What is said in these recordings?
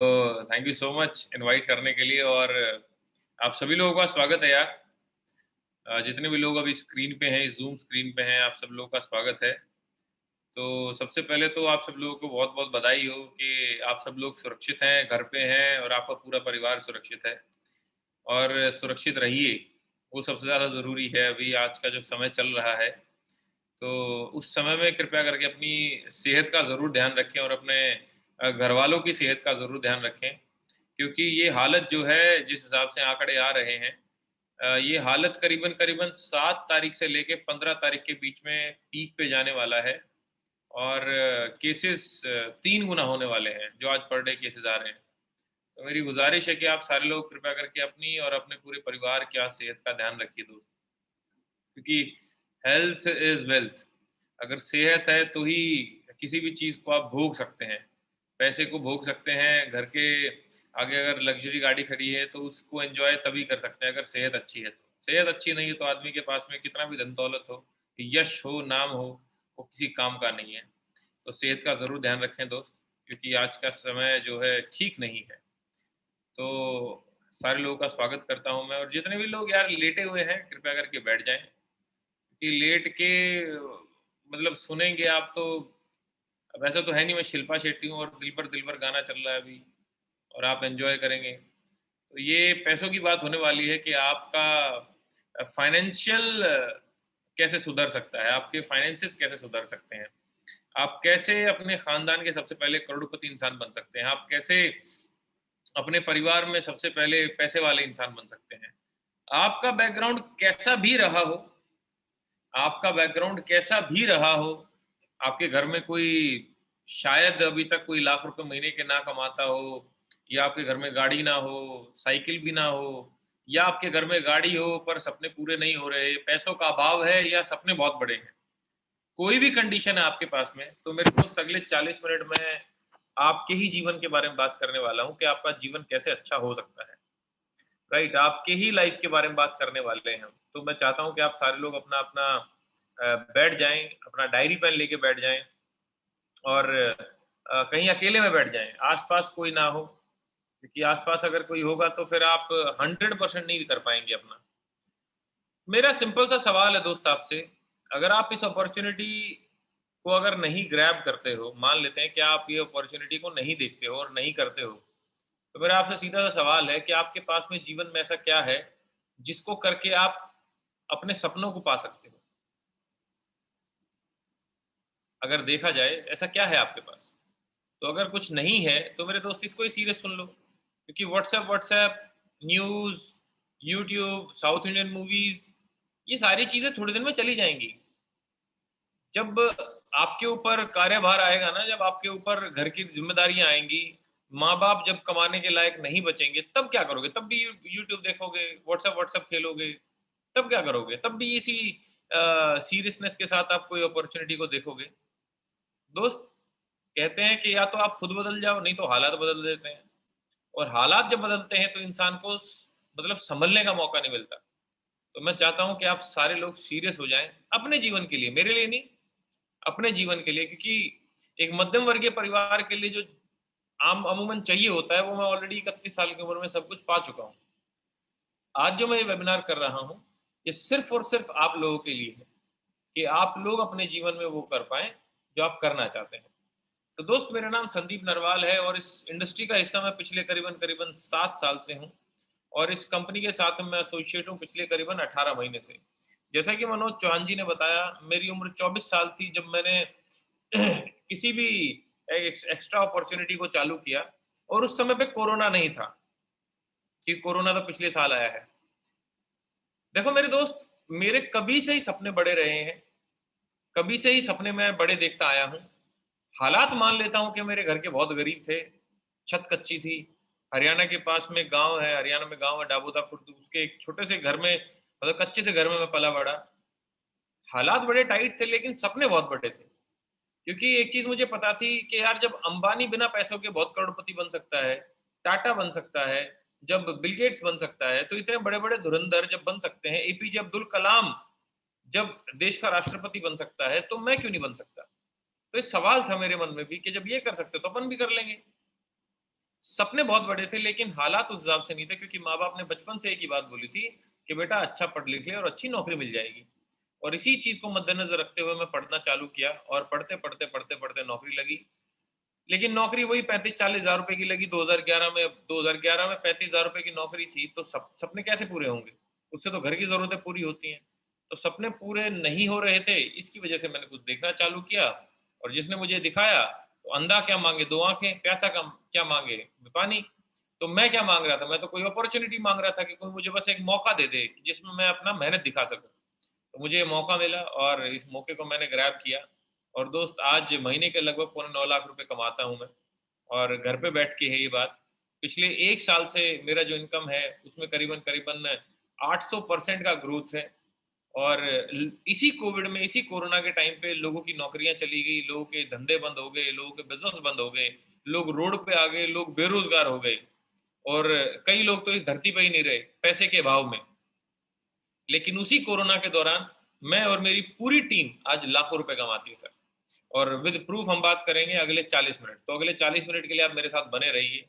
तो thank you so much invite करने के लिए और आप सभी लोगों का स्वागत है यार। जितने भी लोग अभी स्क्रीन पे हैं, ज़ूम स्क्रीन पे हैं, आप सब लोगों का स्वागत है। तो सबसे पहले तो आप सब लोगों को बहुत-बहुत बधाई हो कि आप सब लोग सुरक्षित हैं, घर पे हैं और आपका पूरा परिवार सुरक्षित है और सुरक्षित रहिए, वो सबसे ज़्यादा ज़रूरी है अभी आज का जो समय चल रहा है। तो उस समय में कृपया करके अपनी सेहत का ज़रूर ध्यान रखें और अपने घरवालों की सेहत का ज़रूर ध्यान रखें। क्योंकि ये हालत जो है, जिस हिसाब से आंकड़े आ रहे हैं, ये हालत करीबन-करीबन 7 तारीख से लेके 15 तारीख के बीच में पीक पे जाने वाला है और केसेज़ 3 गुना होने वाले हैं, जो आज पर डे केसेज़ आ रहे हैं। तो मेरी गुज़ारिश है कि आप सारे लोग कृपया करके अपनी और अपने पूरे परिवार की सेहत का ध्यान रखिए दोस्त। क्योंकि हेल्थ इज़ वेल्थ। अगर सेहत है तो ही किसी भी चीज़ को आप भोग सकते हैं। पैसे को भोग सकते हैं, घर के आगे अगर लग्ज़री गाड़ी खड़ी है तो उसको एन्जॉय तभी कर सकते हैं अगर सेहत अच्छी है तो। सेहत अच्छी नहीं है तो आदमी के पास में कितना भी धन-दौलत हो, यश हो, नाम हो, वो किसी काम का नहीं है। तो सेहत का ज़रूर ध्यान रखें दोस्त, क्योंकि आज का समय जो है ठीक नहीं है। तो सारे लोगों का स्वागत करता हूँ मैं और जितने भी लोग यार लेटे हुए हैं, कृपया करके बैठ जाएँ। कि लेट के मतलब सुनेंगे आप तो अब ऐसा तो है नहीं मैं शिल्पा शेट्टी हूँ और दिल पर गाना चल रहा है अभी और आप एन्जॉय करेंगे। तो ये पैसों की बात होने वाली है कि आपका फाइनेंशियल कैसे सुधर सकता है, आपके फाइनेंसेस कैसे सुधर सकते हैं। आप कैसे अपने खानदान के सबसे पहले करोड़पति इंसान बन सकते हैं, आप कैसे अपने परिवार में सबसे पहले पैसे वाले इंसान बन सकते हैं। आपका बैकग्राउंड कैसा भी रहा हो, आपका बैकग्राउंड कैसा भी रहा हो, आपके घर में कोई शायद अभी तक कोई लाख रुपए महीने के ना कमाता हो या आपके घर में गाड़ी ना हो, साइकिल भी ना हो या आपके घर में गाड़ी हो पर सपने पूरे नहीं हो रहे, पैसों का अभाव है या सपने बहुत बड़े हैं। कोई भी कंडीशन है आपके पास में, तो मेरे दोस्त अगले 40 मिनट में आपके ही जीवन के बारे में बात करने वाला हूँ कि आपका जीवन कैसे अच्छा हो सकता है। राइट, आपके ही लाइफ के बारे में बात करने वाले हैं हम। तो मैं चाहता हूँ कि आप सारे लोग अपना-अपना बैठ जाएँ, अपना डायरी पेन लेके बैठ जाएँ और कहीं अकेले में बैठ जाएँ, आस-पास कोई ना हो, क्योंकि आस-पास अगर कोई होगा तो फिर आप 100% नहीं कर पाएँगे अपना। मेरा सिंपल सा सवाल है दोस्त आपसे, अगर आप इस अपॉर्च्युनिटी को अगर नहीं ग्रैब करते हो, मान लेते हैं कि आप ये अपॉर्च्युनिटी को नहीं देखते हो और नहीं करते हो, तो मेरा आपसे सीधा-सा सवाल है कि आपके पास में जीवन में ऐसा क्या है, जिसको करके आप अपने सपनों को पा सकते हो? अगर देखा जाए, ऐसा क्या है आपके पास? तो अगर कुछ नहीं है, तो मेरे दोस्त इसको ही सीरियस सुन लो, क्योंकि WhatsApp, news, YouTube, south Indian movies, ये सारी चीज़ें थोड़ी देर में चली जाएँगी। जब आपके ऊपर कार्यभार आएगा ना, जब आपके ऊपर घर की ज़िम्मेदारियाँ आएँगी, माँ-बाप जब कमाने के लायक नहीं बचेंगे, तब क्या करोगे? तब भी यूट्यूब देखोगे, व्हाट्सएप खेलोगे, तब क्या करोगे? तब भी इसी सीरियसनेस के साथ आप कोई अपॉर्च्युनिटी को देखोगे। दोस्त, कहते हैं कि या तो आप खुद बदल जाओ, नहीं तो हालात बदल देते हैं और हालात जब बदलते हैं, तो इंसान को मतलब सँभलने का मौका नहीं मिलता। तो मैं चाहता हूँ कि आप सारे लोग सीरियस हो जाएँ, अपने जीवन के लिए, मेरे लिए नहीं, अपने जीवन के लिए, क्योंकि एक मध्यम वर्गीय परिवार के लिए जो आम अमूमन चाहिए होता है, वो मैं ऑलरेडी 31 साल की उम्र में सब कुछ पा चुका हूँ। आज जो मैं ये वेबिनार कर रहा हूँ, ये सिर्फ़ और सिर्फ़ आप लोगों के लिए है, कि आप लोग अपने जीवन में वो कर पाएँ, जो आप करना चाहते हैं। तो दोस्त, मेरा नाम संदीप नरवाल है और इस इंडस्ट्री का हिस्सा मैं पिछले करीबन-करीबन 7 साल से हूँ और इस कंपनी के साथ में मैं एसोसिएट हूँ पिछले करीबन 18 महीने से। जैसा कि मनोज चौहान जी ने बताया, मेरी उम्र 24 साल थी जब मैंने किसी भी एक्स्ट्रा अपॉर्च्युनिटी को चालू किया और उस समय पे कोरोना नहीं था, कि कोरोना तो पिछले साल आया है। देखो मेरे दोस्त, मेरे कभी से ही सपने बड़े रहे हैं, कभी से ही सपने मैं बड़े देखता आया हूँ। हालात मान लेता हूँ कि मेरे घर के बहुत गरीब थे, छत कच्ची थी, हरियाणा के पास में गाँव है, हरियाणा में गाँव है दाबोदा खुर्द, उसके एक छोटे से घर में मतलब कच्चे से घर में मैं पला-बड़ा। हालात बड़े टाइट थे लेकिन सपने बहुत बड़े थे। क्योंकि एक चीज़ मुझे पता थी कि यार जब अंबानी बिना पैसों के बहुत करोड़पति बन सकता है, टाटा बन सकता है, जब बिल गेट्स बन सकता है, तो इतने बड़े-बड़े धुरंधर जब बन सकते हैं, एपीजे अब्दुल कलाम जब देश का राष्ट्रपति बन सकता है, तो मैं क्यों नहीं बन सकता? तो एक सवाल था मेरे मन में भी कि जब ये कर सकते हो तो अपन भी कर लेंगे। सपने बहुत बड़े थे लेकिन हालात उस हिसाब से नहीं थे, क्योंकि माँ बाप ने बचपन से एक ही बात बोली थी कि बेटा अच्छा पढ़ लिख ले और अच्छी नौकरी मिल जाएगी। और इसी चीज को मद्देनजर रखते हुए मैं पढ़ना चालू किया और पढ़ते पढ़ते नौकरी लगी। लेकिन नौकरी वही 35-40 हजार रुपए की लगी 2011 में। 2011 में 35 हजार रुपए की नौकरी थी, तो सपने कैसे पूरे होंगे? उससे तो घर की जरूरतें पूरी होती हैं। तो सपने पूरे नहीं हो रहे थे, इसकी वजह से मैंने कुछ देखना चालू किया। और जिसने मुझे दिखाया, तो अंधा क्या मांगे दो आंखें, प्यासा का क्या मांगे पानी। तो मैं क्या मांग रहा था? मैं तो कोई अपॉर्चुनिटी मांग रहा था कि कोई मुझे बस एक मौका दे दे जिसमें मैं अपना मेहनत दिखा सकूं। तो मुझे ये मौका मिला और इस मौके को मैंने ग्रैब किया। और दोस्त, आज महीने के लगभग पौने 9 लाख रुपए कमाता हूँ मैं। और घर पे बैठ के है ये बात। पिछले 1 साल से मेरा जो इनकम है उसमें करीबन-करीबन 800% का ग्रोथ है। और इसी कोविड में, इसी कोरोना के टाइम पे लोगों की नौकरियां चली गई, लोगों के धंधे बंद हो गए, लोगों के बिजनेस बंद हो गए, लोग रोड पे आ गए, लोग बेरोजगार हो गए। और कई लोग तो इस धरती पे ही नहीं रहे पैसे के अभाव में। लेकिन उसी कोरोना के दौरान मैं और मेरी पूरी टीम आज लाखों रुपए कमाती है सर। और विद प्रूफ हम बात करेंगे अगले 40 मिनट। तो अगले 40 मिनट के लिए आप मेरे साथ बने रहिए।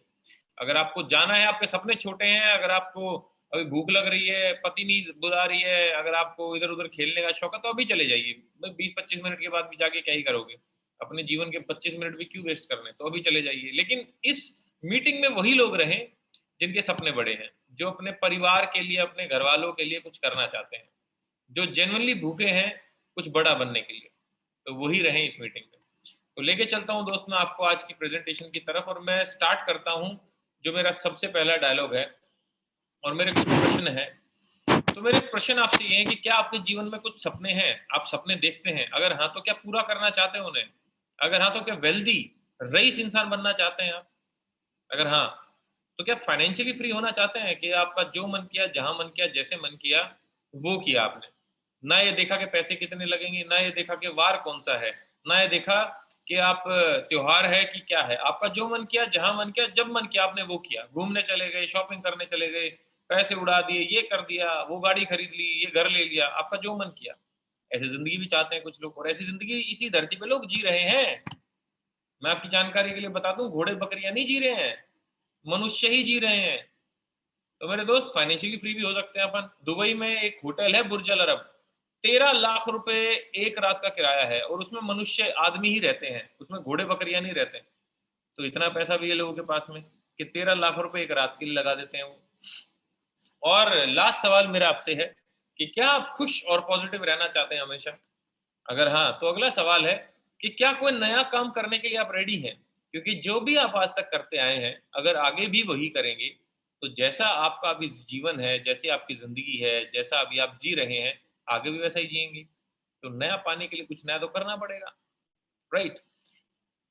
अगर आपको जाना है, आपके सपने छोटे हैं, अगर आपको अभी भूख लग रही है, पति नहीं बुला रही है, अगर आपको इधर उधर खेलने का शौक है, तो अभी चले जाइए। 20-25 मिनट के बाद भी जाके क्या ही करोगे? अपने जीवन के 25 मिनट भी क्यों वेस्ट करने? तो अभी चले जाइए। लेकिन इस मीटिंग में वही लोग रहें जिनके सपने बड़े हैं, जो अपने परिवार के लिए, अपने घर वालों के लिए कुछ करना चाहते हैं, जो जेनुअनली भूखे हैं कुछ बड़ा बनने के लिए। तो वही रहें इस मीटिंग में। तो लेके चलता हूँ दोस्त मैं आपको आज की प्रेजेंटेशन की तरफ, और मैं स्टार्ट करता हूँ। जो मेरा सबसे पहला डायलॉग है और मेरे कुछ प्रश्न है। तो मेरे प्रश्न आपसे ये हैं कि क्या आपके जीवन में कुछ सपने हैं? आप सपने देखते हैं? अगर हाँ, तो क्या पूरा करना चाहते हैं उन्हें? अगर हाँ, तो क्या वेल्दी रईस इंसान बनना चाहते हैं आप? अगर हाँ, तो क्या फाइनेंशियली फ्री होना चाहते हैं कि आपका जो मन किया, जहां मन किया, जैसे मन किया वो किया आपने? ना ये देखा कि पैसे कितने लगेंगे, ना ये देखा कि वार कौन सा है, ना ये देखा कि आप त्योहार है कि क्या है। आपका जो मन किया, जहां मन किया, जब मन किया, आपने वो किया। घूमने चले गए, शॉपिंग करने चले गए, पैसे उड़ा दिए, ये कर दिया, वो गाड़ी खरीद ली, ये घर ले लिया, आपका जो मन किया। ऐसी जिंदगी भी चाहते हैं कुछ लोग, और ऐसी जिंदगी इसी धरती पे लोग जी रहे हैं। मैं आपकी जानकारी के लिए बता दूं, घोड़े बकरियां नहीं जी रहे हैं, मनुष्य ही जी रहे हैं। तो मेरे दोस्त, फाइनेंशियली फ्री भी हो सकते हैं अपन। दुबई में एक होटल है बुर्ज अल अरब, 13 लाख रुपए एक रात का किराया है, और उसमें मनुष्य आदमी ही रहते हैं, उसमें घोड़े बकरियां नहीं रहते। तो इतना पैसा भी है लोगों के पास में कि 13 लाख रुपए एक रात के लिए लगा देते हैं वो। और लास्ट सवाल मेरा आपसे है कि क्या आप खुश और पॉजिटिव रहना चाहते हैं हमेशा? अगर हाँ, तो अगला सवाल है कि क्या कोई नया काम करने के लिए आप रेडी हैं? क्योंकि जो भी आप आज तक करते आए हैं, अगर आगे भी वही करेंगे, तो जैसा आपका अभी जीवन है, जैसी आपकी ज़िंदगी है, जैसा अभी आप जी रहे हैं, आगे भी वैसा ही जिएँगे। तो नया पाने के लिए कुछ नया तो करना पड़ेगा, राइट?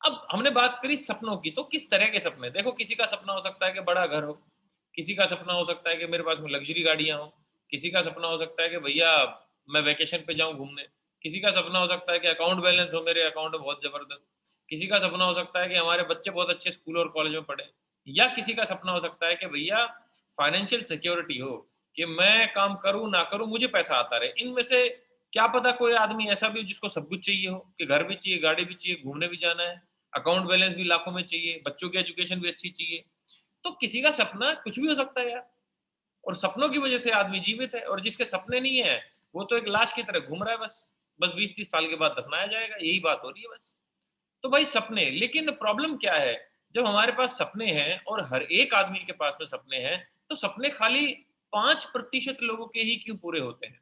अब हमने बात करी सपनों की, तो किस तरह के सपने? देखो, किसी का सपना हो सकता है कि बड़ा घर हो, किसी का सपना हो सकता है कि मेरे पास में लग्ज़री गाड़ियाँ हों, किसी का सपना हो सकता है कि भैया मैं वैकेशन पे जाऊँ घूमने, किसी का सपना हो सकता है कि अकाउंट बैलेंस हो मेरे अकाउंट में बहुत ज़बरदस्त, किसी का सपना हो सकता है कि हमारे बच्चे बहुत अच्छे स्कूल और कॉलेज में पढ़ें, या किसी का सपना हो सकता है कि भैया फाइनेंशियल सिक्योरिटी हो, कि मैं काम करूँ ना करूँ मुझे पैसा आता रहे। इनमें से क्या पता कोई आदमी ऐसा भी हो जिसको सब कुछ चाहिए हो, कि घर भी चाहिए, गाड़ी भी चाहिए, घूमने भी जाना है, अकाउंट बैलेंस भी लाखों में चाहिए, बच्चों की एजुकेशन भी अच्छी चाहिए। तो किसी का सपना कुछ भी हो सकता है यार। और सपनों की वजह से आदमी जीवित है, और जिसके सपने नहीं है वो तो एक लाश की तरह घूम रहा है बस। बस 20-30 साल के बाद दफनाया जाएगा, यही बात हो रही है बस। तो भाई सपने, लेकिन प्रॉब्लम क्या है? जब हमारे पास सपने हैं और हर एक आदमी के पास में सपने हैं, तो सपने खाली 5% लोगों के ही क्यों पूरे होते हैं?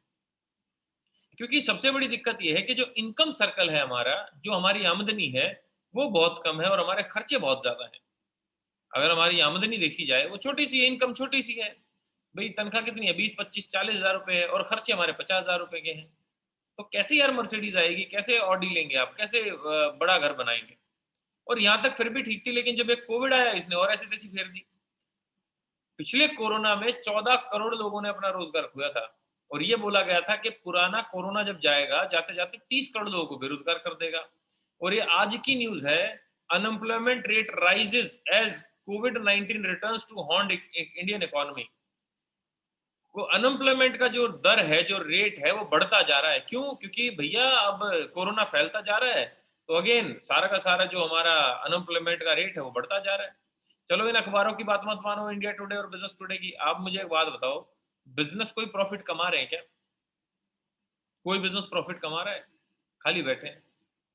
क्योंकि सबसे बड़ी दिक्कत ये है कि जो इनकम सर्कल है हमारा, जो हमारी आमदनी है, वो बहुत कम है और हमारे खर्चे बहुत ज्यादा हैं। अगर हमारी आमदनी देखी जाए, वो छोटी सी है, इनकम छोटी सी है। भाई तनख्वाह कितनी है? 20-25-40 हजार रुपए है, और खर्चे हमारे 50 हजार रुपए के हैं। तो कैसे यार मर्सिडीज आएगी? कैसे ऑडी लेंगे आप? कैसे बड़ा घर बनाएंगे? और यहाँ तक फिर भी ठीक थी, लेकिन जब एक कोविड आया, इसने और ऐसी तैसी फेर दी। पिछले कोरोना में 14 करोड़ लोगों ने अपना रोजगार खोया था, और ये बोला गया था कि पुराना कोरोना जब जाएगा, जाते जाते 30 करोड़ लोगों को बेरोजगार कर देगा। और ये आज की न्यूज है। अनएम्प्लॉयमेंट रेट राइजेस एज कोविड-19 returns to haunt Indian economy. वो अनएम्प्लॉयमेंट का जो दर है, जो रेट है, वो बढ़ता जा रहा है। क्यों? क्योंकि भैया अब कोरोना फैलता जा रहा है, तो अगेन सारा का सारा जो हमारा अनएम्प्लॉयमेंट का रेट है वो बढ़ता जा रहा है। चलो इन अखबारों की बात मत मानो, इंडिया टुडे और बिजनेस टुडे की। आप मुझे एक बात बताओ, बिजनेस कोई प्रॉफिट कमा रहे हैं क्या? कोई बिजनेस प्रॉफिट कमा रहा है? खाली बैठे हैं।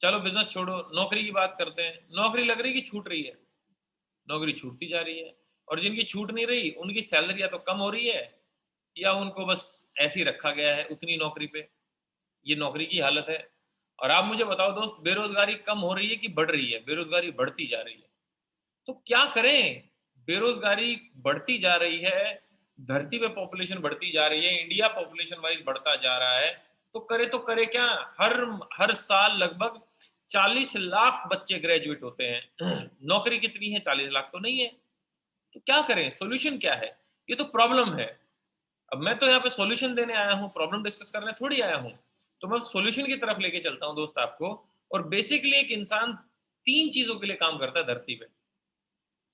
चलो बिजनेस छोड़ो, नौकरी की बात करते हैं। नौकरी लग रही कि छूट रही है? नौकरी छूटती जा रही है। और जिनकी छूट नहीं रही उनकी सैलरी या तो कम हो रही है, या उनको बस ऐसे ही रखा गया है उतनी नौकरी पे। ये नौकरी की हालत है। और आप मुझे बताओ दोस्त, बेरोजगारी कम हो रही है कि बढ़ रही है? बेरोजगारी बढ़ती जा रही है। तो क्या करें? बेरोजगारी बढ़ती जा रही है, धरती पे पॉपुलेशन बढ़ती जा रही है, इंडिया पॉपुलेशन वाइज बढ़ता जा रहा है। तो करे क्या? हर हर साल लगभग 40 लाख बच्चे ग्रेजुएट होते हैं। नौकरी कितनी है? 40 लाख तो नहीं है। तो क्या करें? सॉल्यूशन क्या है? ये तो प्रॉब्लम है। अब मैं तो यहाँ पे सॉल्यूशन देने आया हूँ, प्रॉब्लम डिस्कस करने थोड़ी आया हूँ। तो मैं सॉल्यूशन की तरफ लेके चलता हूँ दोस्त आपको। और बेसिकली एक इंसान 3 चीजों के लिए काम करता है धरती पे।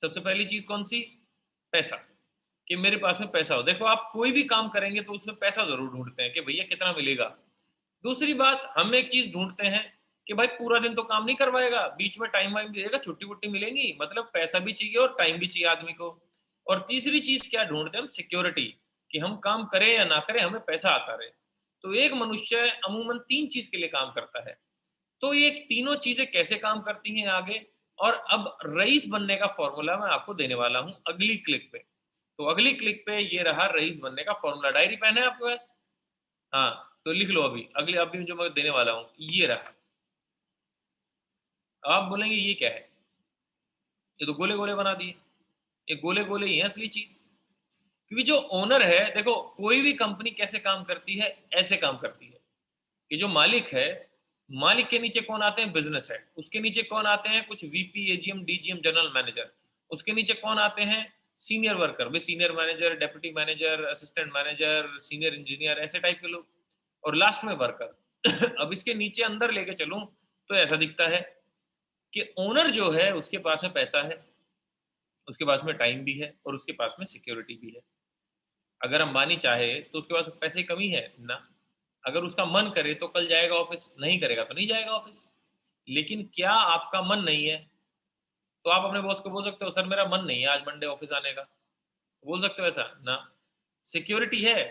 सबसे पहली चीज कौन सी? पैसा। कि मेरे पास में पैसा हो। देखो, आप कोई भी काम करेंगे तो उसमें पैसा जरूर ढूंढते हैं कि भैया कितना मिलेगा। दूसरी बात, हम एक चीज ढूंढते हैं कि भाई पूरा दिन तो काम नहीं करवाएगा, बीच में टाइम वाइम देगा, छुट्टी वुट्टी मिलेंगी, मतलब पैसा भी चाहिए और टाइम भी चाहिए आदमी को। और तीसरी चीज क्या ढूंढते हैं हम? सिक्योरिटी। कि हम काम करें या ना करें, हमें पैसा आता रहे। तो एक मनुष्य अमूमन 3 चीज के लिए काम करता है। तो ये तीनों चीजें कैसे काम करती हैं आगे, और अब रईस बनने का फॉर्मूला मैं आपको देने वाला हूं अगली क्लिक पे। तो अगली क्लिक पे ये रहा रईस बनने का फॉर्मूला। डायरी पेन है आपके पास? हाँ, तो लिख लो अभी। अगली अभी जो मैं देने वाला हूं ये रहा। आप बोलेंगे ये क्या है? ये तो गोले गोले बना दिए। ये गोले गोले ही है असली चीज। क्योंकि जो ओनर है, देखो कोई भी कंपनी कैसे काम करती है? ऐसे काम करती है कि जो मालिक है, मालिक के नीचे कौन आते हैं? Business head. उसके नीचे कौन आते हैं? कुछ VP, AGM, DGM, general manager. उसके नीचे कौन आते हैं? सीनियर वर्कर, वे senior manager, deputy manager, assistant manager, senior engineer, ऐसे टाइप के लोग। और लास्ट में वर्कर। अब इसके नीचे अंदर लेके चलूं तो ऐसा दिखता है कि ओनर जो है उसके पास में पैसा है, उसके पास में टाइम भी है, और उसके पास में सिक्योरिटी भी है। अगर अंबानी चाहे तो उसके पास पैसे की कमी है ना? अगर उसका मन करे तो कल जाएगा ऑफिस, नहीं करेगा तो नहीं जाएगा ऑफिस। लेकिन क्या आपका मन नहीं है? तो आप अपने बॉस को बोल सकते हो सर मेरा मन नहीं है आज मंडे ऑफिस आने का। बोल सकते हो ऐसा ना? सिक्योरिटी है।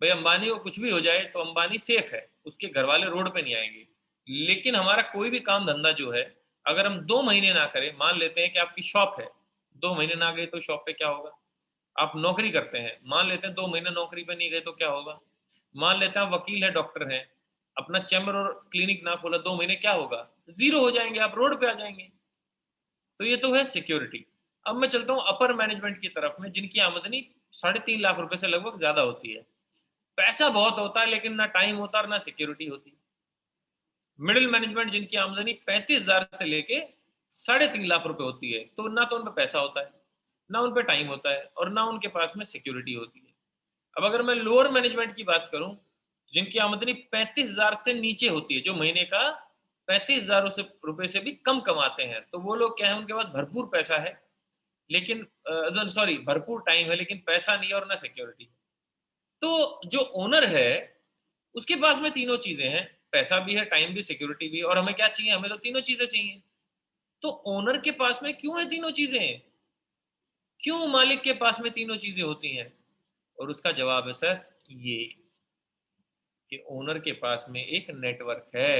भाई अंबानी को कुछ भी हो जाए तो अंबानी सेफ है, उसके घर वाले रोड पे नहीं आएंगे। लेकिन हमारा कोई भी काम धंधा जो है, अगर हम 2 महीने ना करें, मान लेते हैं कि आपकी शॉप है, 2 महीने ना गए तो शॉप पे क्या होगा? आप नौकरी करते हैं, मान लेते हैं 2 महीने नौकरी पे नहीं गए तो क्या होगा? मान लेते हैं आप वकील है, डॉक्टर हैं, अपना चैम्बर और क्लिनिक ना खोला, 2 महीने क्या होगा? जीरो हो जाएंगे, आप रोड पे आ जाएंगे। तो ये तो है सिक्योरिटी। अब मैं चलता हूँ अपर मैनेजमेंट की तरफ में, जिनकी आमदनी 3.5 लाख रुपए से लगभग ज्यादा होती है। पैसा बहुत होता है लेकिन ना टाइम होता और ना सिक्योरिटी होती। मिडिल मैनेजमेंट, जिनकी आमदनी 35,000 से लेके 3.5 लाख रुपए होती है, तो ना तो उन पर पैसा होता है, ना उन पर टाइम होता है, और ना उनके पास में सिक्योरिटी होती है। अब अगर मैं लोअर मैनेजमेंट की बात करूं, जिनकी आमदनी 35,000 से नीचे होती है, जो महीने का 35,000 रुपए से भी कम कमाते हैं, तो वो लोग क्या है? उनके पास भरपूर पैसा है, लेकिन सॉरी भरपूर टाइम है लेकिन पैसा नहीं है और ना सिक्योरिटी। तो जो ओनर है उसके पास में तीनों चीजें हैं, पैसा भी है, टाइम भी, सिक्योरिटी भी। और हमें क्या चाहिए? हमें तो तीनों चीजें चाहिए। तो ओनर के पास में क्यों है तीनों चीजें? क्यों मालिक के पास में तीनों चीजें होती हैं? और उसका जवाब है सर ये, कि ओनर के पास में एक नेटवर्क है।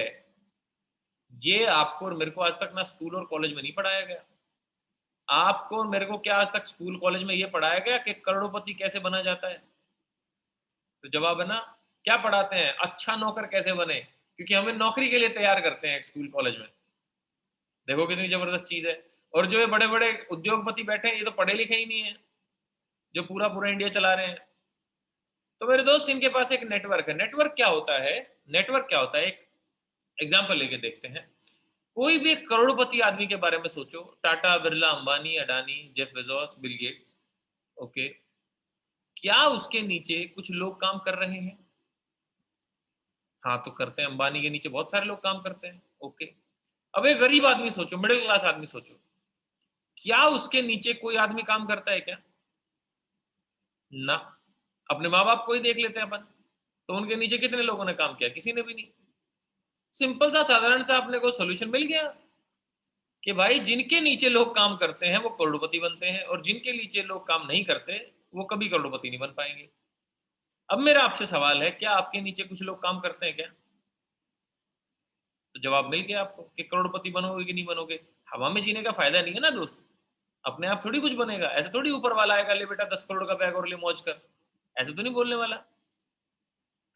ये आपको और मेरे को आज तक ना स्कूल और कॉलेज में नहीं पढ़ाया गया। आपको और मेरे को क्या आज तक स्कूल कॉलेज में ये पढ़ाया गया कि करोड़पति कैसे बना जाता है? तो जवाब है ना, क्या पढ़ाते हैं? अच्छा नौकर कैसे बने, क्योंकि हमें नौकरी के लिए तैयार करते हैं स्कूल कॉलेज में। देखो कितनी जबरदस्त चीज है। और जो ये बड़े बड़े उद्योगपति बैठे हैं, ये तो पढ़े लिखे ही नहीं है, जो पूरा पूरा इंडिया चला रहे हैं। तो मेरे दोस्त, इनके पास एक नेटवर्क है। नेटवर्क क्या होता है? नेटवर्क क्या होता है? एक एग्जाम्पल लेके देखते हैं। कोई भी एक करोड़पति आदमी के बारे में सोचो, Tata, Birla, Ambani, Adani, Jeff Bezos, Bill Gates. Okay, क्या उसके नीचे कुछ लोग काम कर रहे हैं? हाँ, तो करते हैं। अंबानी के नीचे बहुत सारे लोग काम करते हैं। ओके, अब एक गरीब आदमी सोचो, मिडिल क्लास आदमी सोचो, क्या उसके नीचे कोई आदमी काम करता है क्या? ना। अपने माँ बाप को ही देख लेते हैं अपन, तो उनके नीचे कितने लोगों ने काम किया? किसी ने भी नहीं। सिंपल सा साधारण सा अपने को सॉल्यूशन मिल गया। कि भाई जिनके नीचे लोग काम करते हैं वो करोड़पति बनते हैं, और जिनके नीचे लोग काम नहीं करते वो कभी करोड़पति नहीं बन पाएंगे। अब मेरा आपसे सवाल है, क्या आपके नीचे कुछ लोग काम करते हैं क्या? तो जवाब मिल गया आपको कि करोड़पति बनोगे कि नहीं बनोगे। हवा में जीने का फायदा नहीं है ना दोस्त। अपने आप थोड़ी कुछ बनेगा, ऐसे थोड़ी ऊपर वाला आएगा, ले बेटा 10 करोड़ का बैग और ले मौज कर, ऐसे तो नहीं बोलने वाला।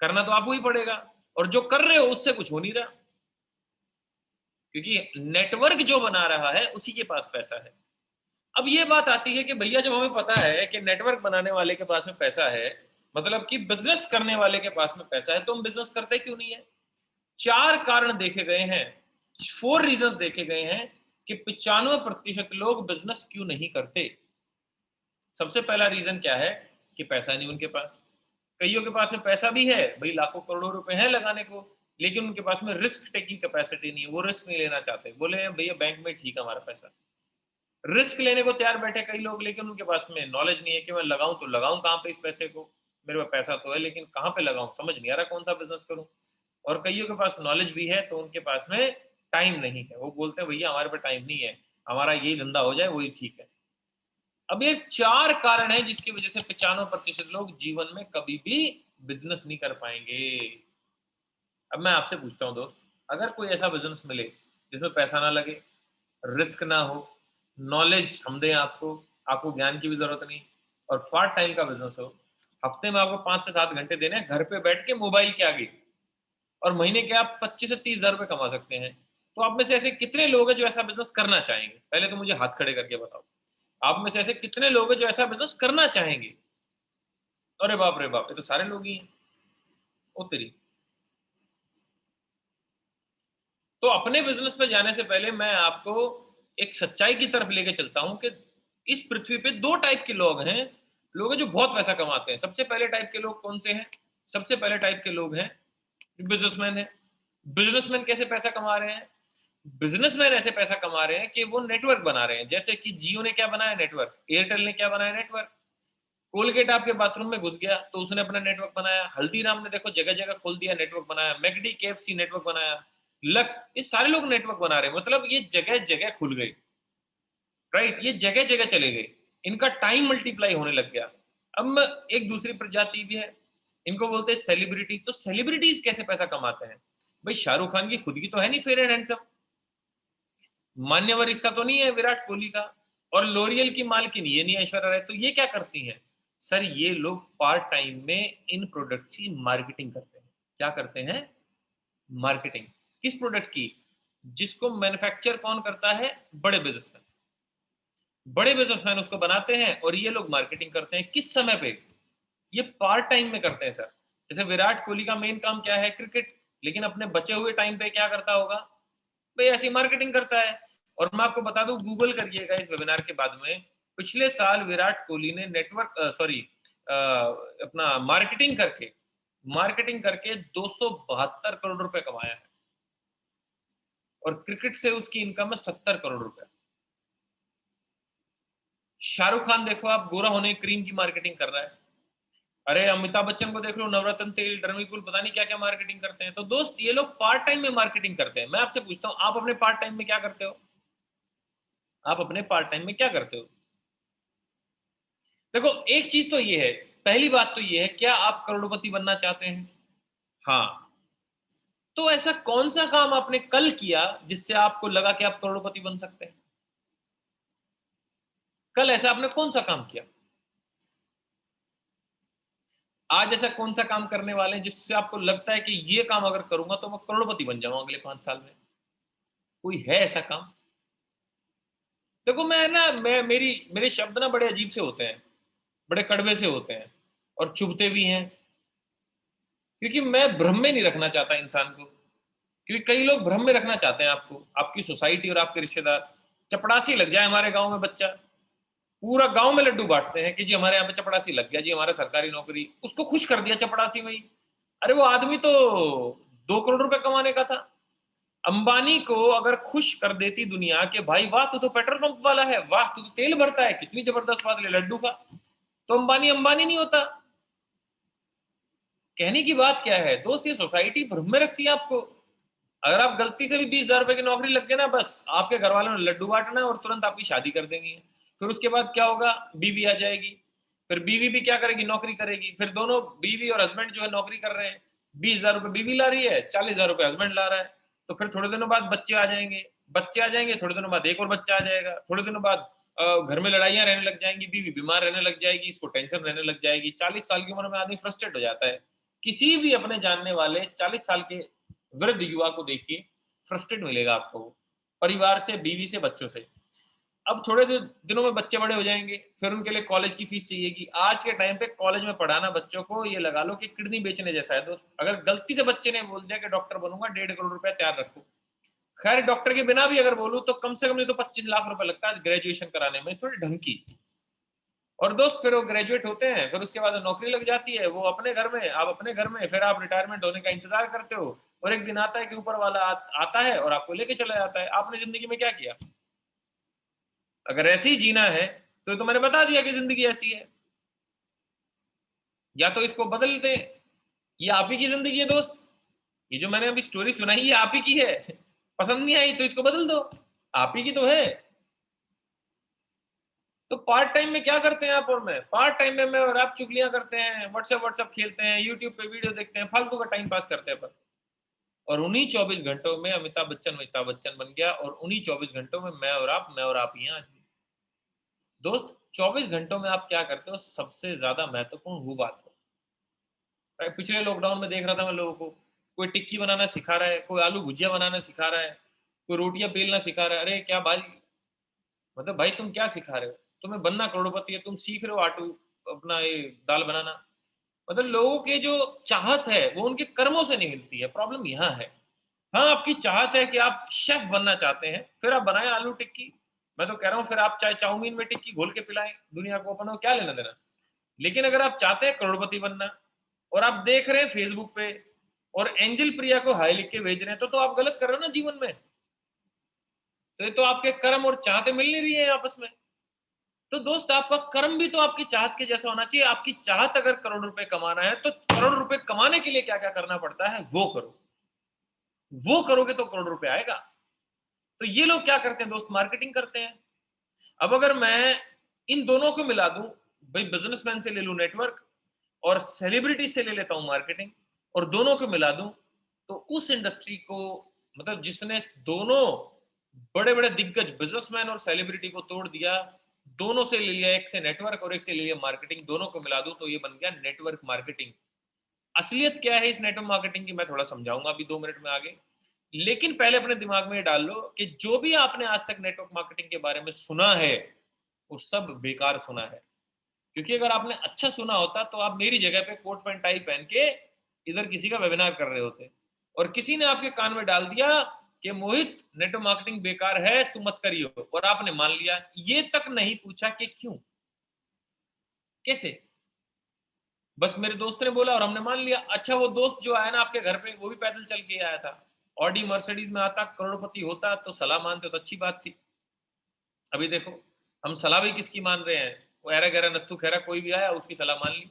करना तो आपको ही पड़ेगा, और जो कर रहे हो उससे कुछ हो नहीं रहा, क्योंकि नेटवर्क जो बना रहा है उसी के पास पैसा है। अब ये बात आती है कि भैया जब हमें पता है कि नेटवर्क बनाने वाले के पास में पैसा है, मतलब कि बिजनेस करने वाले के पास में पैसा है, तो हम बिजनेस करते क्यों नहीं है? 4 कारण देखे गए हैं, 4 रीजंस देखे गए हैं कि 95% लोग बिजनेस क्यों नहीं करते। सबसे पहला रीजन क्या है कि पैसा नहीं उनके पास। कईयों के पास में पैसा भी है भाई, लाखों करोड़ों रुपए हैं लगाने को, लेकिन उनके पास में रिस्क टेकिंग कैपेसिटी नहीं है, वो रिस्क नहीं लेना चाहते। बोले भैया बैंक में ठीक है हमारा पैसा, रिस्क लेने को तैयार बैठे कई लोग, लेकिन उनके पास में नॉलेज नहीं है कि मैं लगाऊं तो लगाऊं कहां पे इस पैसे को। मेरे पास पैसा तो है लेकिन कहां पे लगाऊं, समझ नहीं आ रहा कौन सा बिजनेस करूं। और कईयों के पास नॉलेज भी है तो उनके पास में टाइम नहीं है, वो बोलते हैं भैया हमारे पास टाइम नहीं है, हमारा यही धंधा हो जाए वही ठीक है। अब ये 4 कारण है जिसकी वजह से 95% लोग जीवन में कभी भी बिजनेस नहीं कर पाएंगे। अब मैं आपसे पूछता हूँ दोस्त, अगर कोई ऐसा बिजनेस मिले जिसमें पैसा ना लगे, रिस्क ना हो, नॉलेज हम दें आपको, आपको ज्ञान की भी जरूरत नहीं, और पार्ट टाइम का बिजनेस हो, हफ्ते में आपको 5 से 7 घंटे देने हैं घर पे बैठ के मोबाइल के आगे, और महीने के आप 25 से 30 हजार रुपए कमा सकते हैं, तो आप में से ऐसे कितने लोग हैं जो ऐसा बिजनेस करना चाहेंगे? पहले तो मुझे हाथ खड़े करके बताओ, आप में से ऐसे कितने लोग हैं जो ऐसा बिजनेस करना चाहेंगे? अरे बाप रे बाप, ये तो सारे लोग ही हैं। ओ तेरी। तो अपने बिजनेस पे जाने से पहले मैं आपको एक सच्चाई की तरफ लेके चलता हूं कि इस पृथ्वी पे 2 टाइप के लोग हैं जो बहुत पैसा कमाते हैं। सबसे पहले टाइप के लोग कौन से हैं? सबसे पहले टाइप के लोग हैं बिजनेसमैन है। बिजनेसमैन कैसे पैसा कमा रहे हैं? बिजनेसमैन ऐसे पैसा कमा रहे हैं कि वो नेटवर्क बना रहे हैं। जैसे कि जियो ने क्या बनाया? नेटवर्क। एयरटेल ने क्या बनाया? नेटवर्क। कोलगेट आपके बाथरूम में घुस गया तो उसने अपना नेटवर्क बनाया। हल्दीराम ने देखो जगह जगह खोल दिया, नेटवर्क बनाया। मैकडी, केएफसी नेटवर्क बनाया। लक्स, ये सारे लोग नेटवर्क बना रहे हैं, मतलब ये जगह जगह खुल गए, राइट? ये जगह जगह चले गए, इनका टाइम मल्टीप्लाई होने लग गया। अब एक दूसरी प्रजाति भी है, इनको बोलते हैं सेलिब्रिटी। तो सेलिब्रिटीज कैसे पैसा कमाते हैं? भाई शाहरुख खान की खुद की तो है नहीं फेयर एंड हैंडसम, मान्यवर इसका तो नहीं है विराट कोहली का, और लोरियल की मालकिन ये नहीं ऐश्वर्या राय। तो ये क्या करती हैं? सर ये लोग पार्ट टाइम में इन प्रोडक्ट की मार्केटिंग करते हैं। क्या करते हैं? मार्केटिंग। किस प्रोडक्ट की? जिसको मैन्युफैक्चर कौन करता है? बड़े बिजनेसमैन। बड़े बिजनेसमैन उसको बनाते हैं और ये लोग मार्केटिंग करते हैं। किस समय पे? ये पार्ट टाइम में करते हैं सर। जैसे विराट कोहली का मेन काम क्या है? क्रिकेट, लेकिन अपने बचे हुए टाइम पे क्या करता होगा? भाई ऐसी मार्केटिंग करता है। और मैं आपको बता दूं, गूगल करिएगा इस वेबिनार के बाद में, पिछले साल विराट कोहली ने नेटवर्क सॉरी अपना मार्केटिंग करके 272 करोड़ रुपए कमाया है, और क्रिकेट से उसकी इनकम है 70 करोड़ रुपए। शाहरुख खान देखो आप, गोरा होने की क्रीम की मार्केटिंग कर रहा है। अरे अमिताभ बच्चन को देख लो, नवरत्न तेल, डर्मिकुल, पता नहीं क्या क्या मार्केटिंग करते हैं। तो दोस्त ये लोग पार्ट टाइम में मार्केटिंग करते हैं। मैं आपसे पूछता हूं, आप अपने पार्ट टाइम में क्या करते हो? आप अपने पार्ट टाइम में क्या करते हो? देखो एक चीज तो ये है, पहली बात तो ये है, क्या आप करोड़पति बनना चाहते हैं? हाँ। तो ऐसा कौन सा काम आपने कल किया जिससे आपको लगा कि आप करोड़पति बन सकते हैं? कल ऐसा आपने कौन सा काम किया? आज ऐसा कौन सा काम करने वाले हैं जिससे आपको लगता है कि ये काम अगर करूंगा तो मैं करोड़पति बन जाऊंगा अगले 5 साल में? कोई है ऐसा काम? देखो मैं ना, मैं मेरी मेरे शब्द ना बड़े अजीब से होते हैं, बड़े कड़वे से होते हैं, और चुभते भी हैं, क्योंकि मैं भ्रम में नहीं रखना चाहता इंसान को। क्योंकि कई लोग भ्रम में रखना चाहते हैं आपको, आपकी सोसाइटी और आपके रिश्तेदार। चपड़ासी लग जाए हमारे गांव में बच्चा, पूरा गांव में लड्डू बांटते हैं कि जी हमारे यहाँ पे चपड़ासी लग गया, जी हमारा सरकारी नौकरी, उसको खुश कर दिया चपड़ासी में ही। अरे वो आदमी तो 2 करोड़ रुपए कमाने का था। अंबानी को अगर खुश कर देती दुनिया के भाई वाह तू तो पेट्रोल पंप वाला है, वाह तू तो तेल भरता है, कितनी जबरदस्त बात है लड्डू का, तो अंबानी अंबानी नहीं होता। कहने की बात क्या है दोस्त, ये सोसाइटी भ्रम में रखती है आपको। अगर आप गलती से भी 20,000 रुपए की नौकरी लग गए ना, बस आपके घर वालों ने लड्डू बांटना है और तुरंत आपकी शादी कर देंगे। फिर उसके बाद क्या होगा, बीवी आ जाएगी। फिर बीवी भी क्या करेगी, नौकरी करेगी। फिर दोनों बीवी और हस्बैंड जो है नौकरी कर रहे हैं, 20,000 रुपए बीवी ला रही है, 40,000 रुपए हस्बैंड ला रहा है। तो फिर थोड़े दिनों बाद बच्चे आ जाएंगे, थोड़े दिनों बाद एक और बच्चा आ जाएगा, थोड़े दिनों बाद घर में लड़ाइयां रहने लग जाएंगी, बीवी बीमार रहने लग जाएगी, इसको टेंशन रहने लग जाएगी। 40 साल की उम्र में आदमी फ्रस्ट्रेट हो जाता है। किसी भी अपने जानने वाले 40 साल के वृद्ध युवा को देखिए, फ्रस्ट्रेट मिलेगा आपको, परिवार से, बीवी से, बच्चों से। अब थोड़े दिनों में बच्चे बड़े हो जाएंगे, फिर उनके लिए कॉलेज की फीस चाहिएगी। आज के टाइम पे कॉलेज में पढ़ाना बच्चों को, ये लगा लो कि किडनी बेचने जैसा है दोस्त। अगर गलती से बच्चे ने बोल दिया कि डॉक्टर बनूंगा, 1.5 करोड़ रुपया तैयार रखो। खैर, डॉक्टर के बिना भी अगर बोलूं तो कम से कम नहीं तो 25 लाख रुपए लगता है ग्रेजुएशन कराने में, थोड़ी ढंग की। और दोस्त फिर वो ग्रेजुएट होते हैं, फिर उसके बाद नौकरी लग जाती है, वो अपने घर में, आप अपने घर में, फिर आप रिटायरमेंट होने का इंतजार करते हो। और एक दिन आता है कि ऊपर वाला आता है और आपको लेके चला जाता है। आपने जिंदगी में क्या किया? अगर ऐसे ही जीना है तो मैंने बता दिया कि जिंदगी ऐसी है। या तो इसको बदल दे, ये आप ही की जिंदगी है दोस्त। ये जो मैंने अभी स्टोरी सुनाई, ये आप ही की है। पसंद नहीं आई तो इसको बदल दो, आप ही की तो है। तो पार्ट टाइम में क्या करते हैं आप और मैं? पार्ट टाइम में मैं और आप चुगलियां करते हैं, व्हाट्सएप खेलते हैं, यूट्यूब पे वीडियो देखते हैं, फालतू का टाइम पास करते हैं। पर और उन्हीं 24 घंटों में अमिताभ बच्चन बन गया, और उन्हीं 24 घंटों में मैं और आप ही हैं आज भी। दोस्त, 24 घंटों में आप क्या करते हो, सबसे ज्यादा महत्वपूर्ण वो बात है। पिछले लॉकडाउन में देख रहा था मैं लोगों को, कोई टिक्की बनाना सिखा रहा है, कोई आलू भुजिया बनाना सिखा रहा है, कोई रोटियां बेलना सिखा रहा है। अरे क्या भाई, मतलब भाई तुम क्या सिखा रहे हो? तुम्हें बनना करोड़पति है, तुम सीख रहे हो आटू अपना ये दाल बनाना। मतलब लोगों के जो चाहत है वो उनके कर्मों से नहीं मिलती है, प्रॉब्लम यहाँ है। हाँ, आपकी चाहत है कि आप शेफ बनना चाहते हैं, फिर आप बनाए आलू टिक्की। मैं तो कह रहा हूँ फिर आप चाहे चाउमीन में टिक्की घोल के पिलाएं दुनिया को, अपन को क्या लेना देना। लेकिन अगर आप चाहते हैं करोड़पति बनना, और आप देख रहे हैं फेसबुक पे और एंजल प्रिया को हाई लिख के भेज रहे हैं, तो आप गलत कर रहे हो ना जीवन में। तो ये तो आपके कर्म और चाहते मिल नहीं रही है आपस में। तो दोस्त, आपका कर्म भी तो आपकी चाहत के जैसा होना चाहिए। आपकी चाहत अगर करोड़ रुपए कमाना है, तो करोड़ रुपए कमाने के लिए क्या क्या करना पड़ता है वो करो। वो करोगे तो करोड़ रुपए आएगा। तो ये लोग क्या करते हैं दोस्त, मार्केटिंग करते हैं। अब अगर मैं इन दोनों को मिला दूं, भाई बिजनेसमैन से ले लूं नेटवर्क, और सेलिब्रिटी से ले लेता हूं मार्केटिंग, और दोनों को मिला दूं, तो उस इंडस्ट्री को, मतलब जिसने दोनों बड़े बड़े दिग्गज बिजनेसमैन और सेलिब्रिटी को तोड़ दिया, दोनों से ले लिया, एक से नेटवर्क और एक से ले लिया मार्केटिंग, दोनों को मिला दूं तो ये बन गया नेटवर्क मार्केटिंग। असलियत क्या है इस नेटवर्क मार्केटिंग की, मैं थोड़ा समझाऊंगा अभी 2 मिनट में आगे। लेकिन पहले अपने दिमाग में ये डाल लो कि जो भी आपने आज तक नेटवर्क मार्केटिंग के बारे में सुना है, वो सब बेकार सुना है। क्योंकि अगर आपने अच्छा सुना होता तो आप मेरी जगह पे कोट पैंट टाई पहन के इधर किसी का वेबिनार कर रहे होते। और किसी ने आपके कान में डाल दिया कि मोहित, नेटवर्क मार्केटिंग बेकार है, तू मत करियो, और आपने मान लिया। ये तक नहीं पूछा कि क्यों, कैसे। बस मेरे दोस्त ने बोला और हमने मान लिया। अच्छा, वो दोस्त जो आया ना आपके घर पे, वो भी पैदल चल के आया था, ऑडी मर्सिडीज में आता, करोड़पति होता तो सलाह मानते तो अच्छी बात थी। अभी देखो, हम सलाह भी किसकी मान रहे हैं? वो ऐरा गहरा नत्थु खैरा कोई भी आया उसकी सलाह मान ली।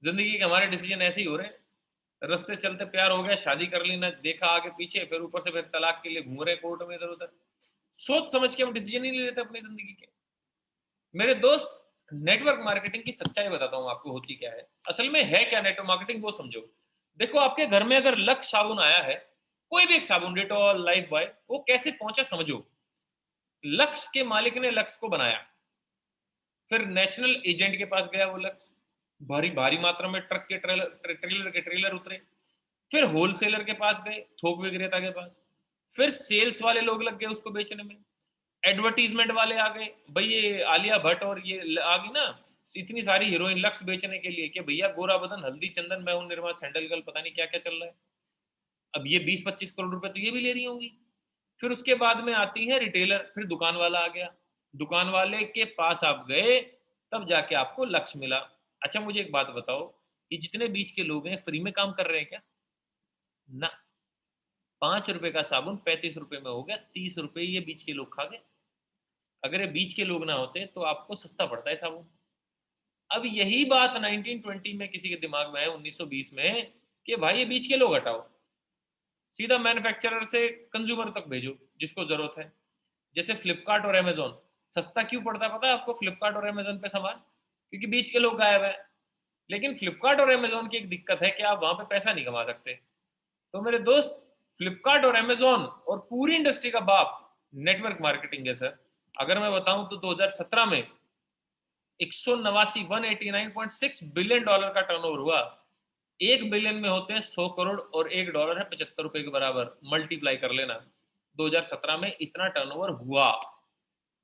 जिंदगी के हमारे डिसीजन ऐसे ही हो रहे हैं। रास्ते चलते प्यार हो गया, शादी कर ली, ना देखा आगे पीछे, फिर ऊपर से फिर तलाक के लिए घूम रहे कोर्ट में इधर उधर। सोच समझ के हम डिसीजन ही नहीं लेते अपनी जिंदगी के। मेरे दोस्त, नेटवर्क मार्केटिंग की सच्चाई बताता हूँ आपको होती क्या है। असल में है क्या नेटवर्क मार्केटिंग, वो समझो। देखो, आपके घर में अगर लक्स साबुन आया है, कोई भी एक साबुन, डेटॉल, लाइफ बॉय, वो कैसे पहुंचा समझो। लक्स के मालिक ने लक्स को बनाया, फिर नेशनल एजेंट के पास गया वो लक्स, भारी भारी मात्रा में ट्रक के ट्रेलर उतरे, फिर होलसेलर के पास गए, थोक विक्रेता के पास, फिर सेल्स वाले लोग लग गए उसको बेचने में, एडवर्टीजमेंट वाले आ गए, भाई ये आलिया भट्ट और ये आ गई ना इतनी सारी हीरोइन लक्स बेचने के लिए कि भैया गोरा बदन, हल्दी चंदन, मैं हूं निर्मा, सैंडल गर्ल, पता नहीं क्या क्या चल रहा है। अब ये 20-25 करोड़ रुपए तो ये भी ले रही होंगी। फिर उसके बाद में आती है रिटेलर, फिर दुकान वाला आ गया, दुकान वाले के पास आप गए, तब जाके आपको लक्ष्य मिला। अच्छा, मुझे एक बात बताओ, ये जितने बीच के लोग हैं फ्री में काम कर रहे हैं क्या? ना। 5 रुपए का साबुन 35 रुपए में हो गया, 30 रुपए ये बीच के लोग खा गए। अगर ये बीच के लोग ना होते तो आपको सस्ता पड़ता है साबुन। अब यही बात 1920 में किसी के दिमाग में है, 1920 में, कि भाई ये बीच के लोग हटाओ, सीधा मैन्युफैक्चरर से कंज्यूमर तक भेजो जिसको जरूरत है। जैसे फ्लिपकार्ट और अमेजोन, सस्ता क्यों पड़ता है पता है आपको फ्लिपकार्ट और अमेजोन पे सामान? क्योंकि बीच के लोग गायब हैं। लेकिन फ्लिपकार्ट और अमेजोन की एक दिक्कत है कि आप वहां पे पैसा नहीं कमा सकते। तो मेरे दोस्त, फ्लिपकार्ट और अमेजोन और पूरी इंडस्ट्री का बाप नेटवर्क मार्केटिंग है सर। अगर मैं बताऊं तो 2017 में 189.6 बिलियन डॉलर का टर्नओवर हुआ। 1 बिलियन में होते हैं 100 करोड़ और $1 है 75 रुपए के बराबर, मल्टीप्लाई कर लेना। 2017 में इतना टर्नओवर हुआ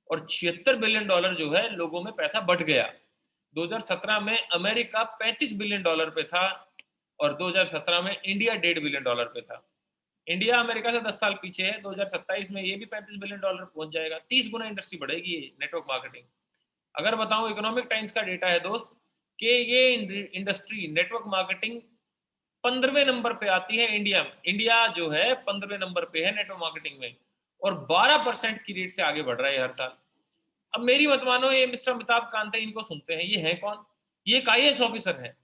और $76 बिलियन जो है लोगों में पैसा बढ़ गया। 2017 में अमेरिका $35 बिलियन पे था और 2017 में इंडिया $1.5 बिलियन पे था। इंडिया अमेरिका से 10 साल पीछे है। 2027 में ये भी $35 बिलियन पहुंच जाएगा। 30 गुना इंडस्ट्री बढ़ेगी नेटवर्क मार्केटिंग। अगर बताऊं, इकोनॉमिक टाइम्स का डेटा है दोस्त कि ये इंडस्ट्री नेटवर्क मार्केटिंग 15वें नंबर पे आती है इंडिया में। इंडिया जो है 15वें नंबर पे है नेटवर्क मार्केटिंग में और 12% की रेट से आगे बढ़ रहा है हर साल। अब मेरी मत मानो, ये मिस्टर अमिताभ कांत है, इनको सुनते हैं। ये है कौन? ये एक आईएएस ऑफिसर है।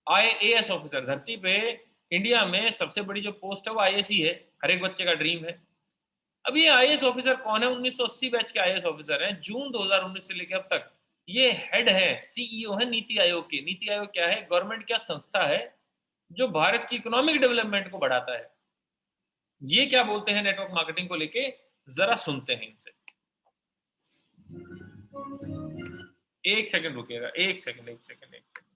आईएएस ऑफिसर धरती पे इंडिया में सबसे बड़ी जो पोस्ट है वो आईएएस ही है। हर एक बच्चे का ड्रीम है। अब ये आईएएस ऑफिसर कौन है? 1980 बैच के आईएएस ऑफिसर हैं। जून 2019 से लेकर अब तक ये हेड है, सीईओ है नीति आयोग के। नीति आयोग क्या है? गवर्नमेंट क्या संस्था है जो भारत की इकोनॉमिक डेवलपमेंट को बढ़ाता है। ये क्या बोलते हैं नेटवर्क मार्केटिंग को लेके, जरा सुनते हैं इनसे। एक सेकंड रुकिएगा, एक सेकंड, एक सेकंड, एक second.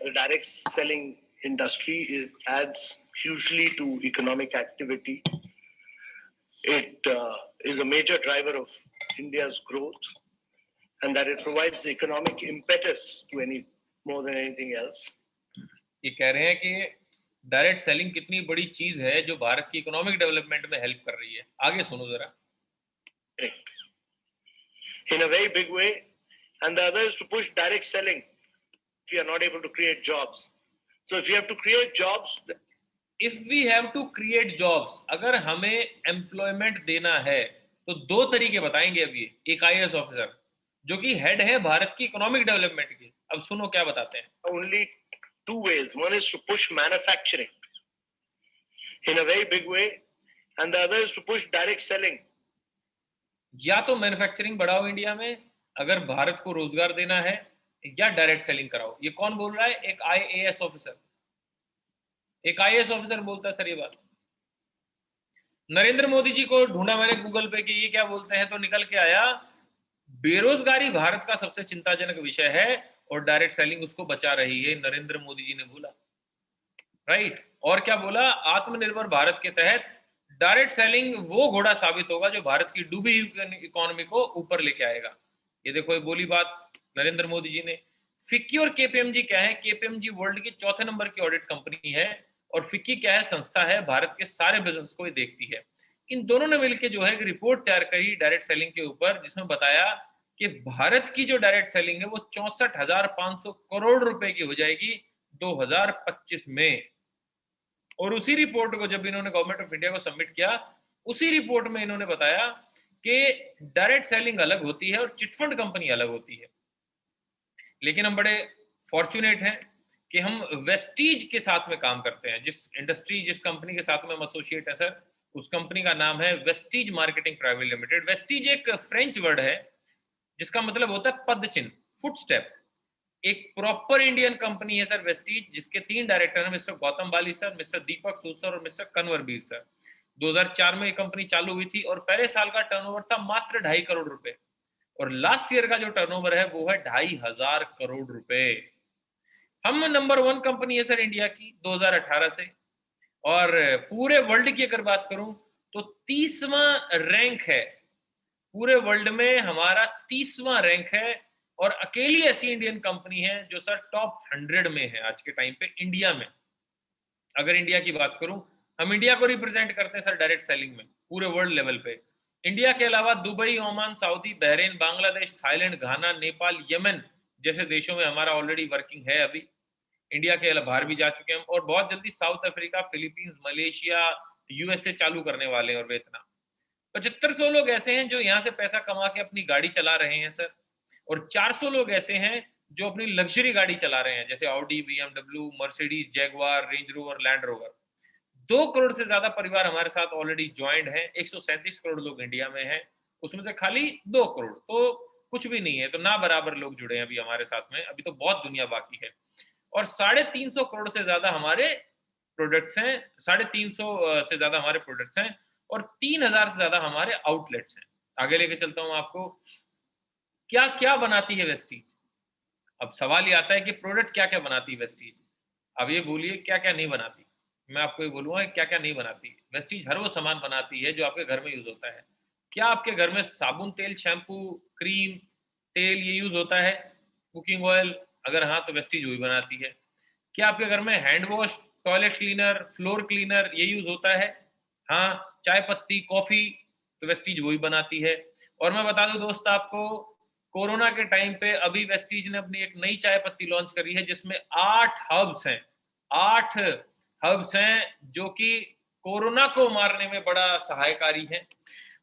The direct selling industry adds hugely to economic activity. It is a major driver of India's growth, and that it provides economic impetus to any more than anything else. ये कह रहे हैं कि direct selling कितनी बड़ी चीज है जो भारत की इकोनॉमिक डेवलपमेंट में हेल्प कर रही है। आगे सुनो जरा। In a very big way, and the other is to push direct selling if you are not able to create jobs. So if you have to create jobs, if we have to create jobs, अगर हमें employment देना है तो दो तरीके बताएंगे अभी एक आईएएस ऑफिसर जो कि हेड है भारत की इकोनॉमिक डेवलपमेंट की। अब सुनो क्या बताते हैं। only two ways. One is to push manufacturing in a very big way, and the other is to push direct selling. या तो मैन्युफैक्चरिंग बढ़ाओ इंडिया में अगर भारत को रोजगार देना है, या डायरेक्ट सेलिंग कराओ। ये कौन बोल रहा है? एक आईएएस ऑफिसर। एक आईएएस ऑफिसर बोलता है सर ये बात। नरेंद्र मोदी जी को ढूंढा मैंने गूगल पे कि ये क्या बोलते हैं, तो निकल के आया बेरोजगारी भारत का सबसे चिंताजनक विषय है और डायरेक्ट सेलिंग उसको बचा रही है। नरेंद्र मोदी जी ने बोला, राइट। और क्या बोला? आत्मनिर्भर भारत के तहत डायरेक्ट सेलिंग वो घोड़ा साबित होगा जो भारत की डूबी हुई इकोनॉमी को ऊपर लेके आएगा। ये देखो, ये बोली बात नरेंद्र मोदी जी ने। फिक्की और केपीएमजी क्या है? केपीएमजी वर्ल्ड की 4थे नंबर की ऑडिट कंपनी है और फिक्की क्या है? संस्था है, भारत के सारे बिजनेस को देखती है। इन दोनों ने मिलकर जो है एक रिपोर्ट तैयार करी डायरेक्ट सेलिंग के ऊपर, जिसमें बताया कि भारत की जो डायरेक्ट सेलिंग है वो 64,500 करोड़ रुपए की हो जाएगी 2025 में। और उसी रिपोर्ट को जब इन्होंने गवर्नमेंट ऑफ इंडिया को सबमिट किया, उसी रिपोर्ट में इन्होंने बताया कि डायरेक्ट सेलिंग अलग होती है और चिटफंड कंपनी अलग होती है। लेकिन हम बड़े फॉर्चुनेट हैं कि हम वेस्टीज के साथ में काम करते हैं। जिस इंडस्ट्री, जिस कंपनी के साथ में हम एसोसिएट है सर, उस कंपनी का नाम है Vestige marketing private limited. Vestige एक फ्रेंच वर्ड है जिसका मतलब होता है पद चिन्ह, फुटस्टेप। एक प्रॉपर इंडियन कंपनी है सर वेस्टीज, जिसके 3 डायरेक्टर हैं, मिस्टर गौतम बाली सर, मिस्टर दीपक सूद सर और मिस्टर कन्वरबीर सर। 2004 में ये कंपनी चालू हुई थी और पहले साल का टर्नओवर था मात्र 2.5 करोड़ रुपए और लास्ट ईयर का जो टर्नओवर है वो है 2,500 करोड़ रुपए। हम नंबर 1 कंपनी है सर इंडिया की 2018 से, और पूरे वर्ल्ड की अगर बात करूं तो 30वां रैंक है। पूरे वर्ल्ड में हमारा 30वां रैंक है और अकेली ऐसी इंडियन कंपनी है जो सर टॉप 100 में है आज के टाइम पे इंडिया में। अगर इंडिया की बात करूं, हम इंडिया को रिप्रेजेंट करते हैं सर डायरेक्ट सेलिंग में पूरे वर्ल्ड लेवल पे। इंडिया के अलावा Dubai, Oman, Saudi, Bahrain, Bangladesh, Thailand, Ghana, Nepal, Yemen जैसे देशों में हमारा ऑलरेडी वर्किंग है। अभी इंडिया के बाहर भी जा चुके हैं और बहुत जल्दी south Africa, Philippines, Malaysia, USA चालू करने वाले हैं और वियतनाम। 7500 लोग ऐसे हैं जो यहाँ से पैसा कमा के अपनी गाड़ी चला रहे हैं सर। और 400 लोग ऐसे हैं जो अपनी लग्जरी गाड़ी चला रहे हैं, जैसे Audi, BMW, Mercedes, Jaguar, range rover, land rover. 2 crore से ज्यादा परिवार हमारे साथ ऑलरेडी ज्वाइंट हैं। 137 करोड़ लोग इंडिया में हैं, उसमें से खाली 2 करोड़ तो कुछ भी नहीं है, तो ना बराबर लोग जुड़े हैं अभी हमारे साथ में, अभी तो बहुत दुनिया बाकी है। और 350 करोड़ से ज्यादा हमारे प्रोडक्ट्स हैं, 350 से ज्यादा हमारे प्रोडक्ट्स हैं, और 3000 से ज्यादा हमारे आउटलेट्स हैं। आगे लेके चलता हूं आपको, क्या क्या बनाती है वेस्टीज। अब सवाल ये आता है कि प्रोडक्ट क्या क्या बनाती है वेस्टीज। अब ये बोलिए क्या क्या नहीं बनाती। मैं आपको ये बोलूंगा क्या क्या नहीं बनाती। वेस्टीज हर वो सामान बनाती है जो आपके घर में यूज होता है। क्या आपके घर में साबुन, तेल, शैम्पू, क्रीम, तेल ये यूज होता है? Cooking oil? अगर हाँ तो वेस्टीज वही बनाती है। क्या आपके घर में hand wash, toilet cleaner, floor cleaner ये यूज होता है? हाँ। चाय पत्ती, कॉफी, तो वेस्टीज वही बनाती है। और मैं बता दूं दोस्त आपको, कोरोना के टाइम पे अभी वेस्टीज ने अपनी एक नई चाय पत्ती लॉन्च करी है जिसमें 8 हर्ब्स हैं। 8 हर्ब्स हैं जो कि कोरोना को मारने में बड़ा सहायकारी है।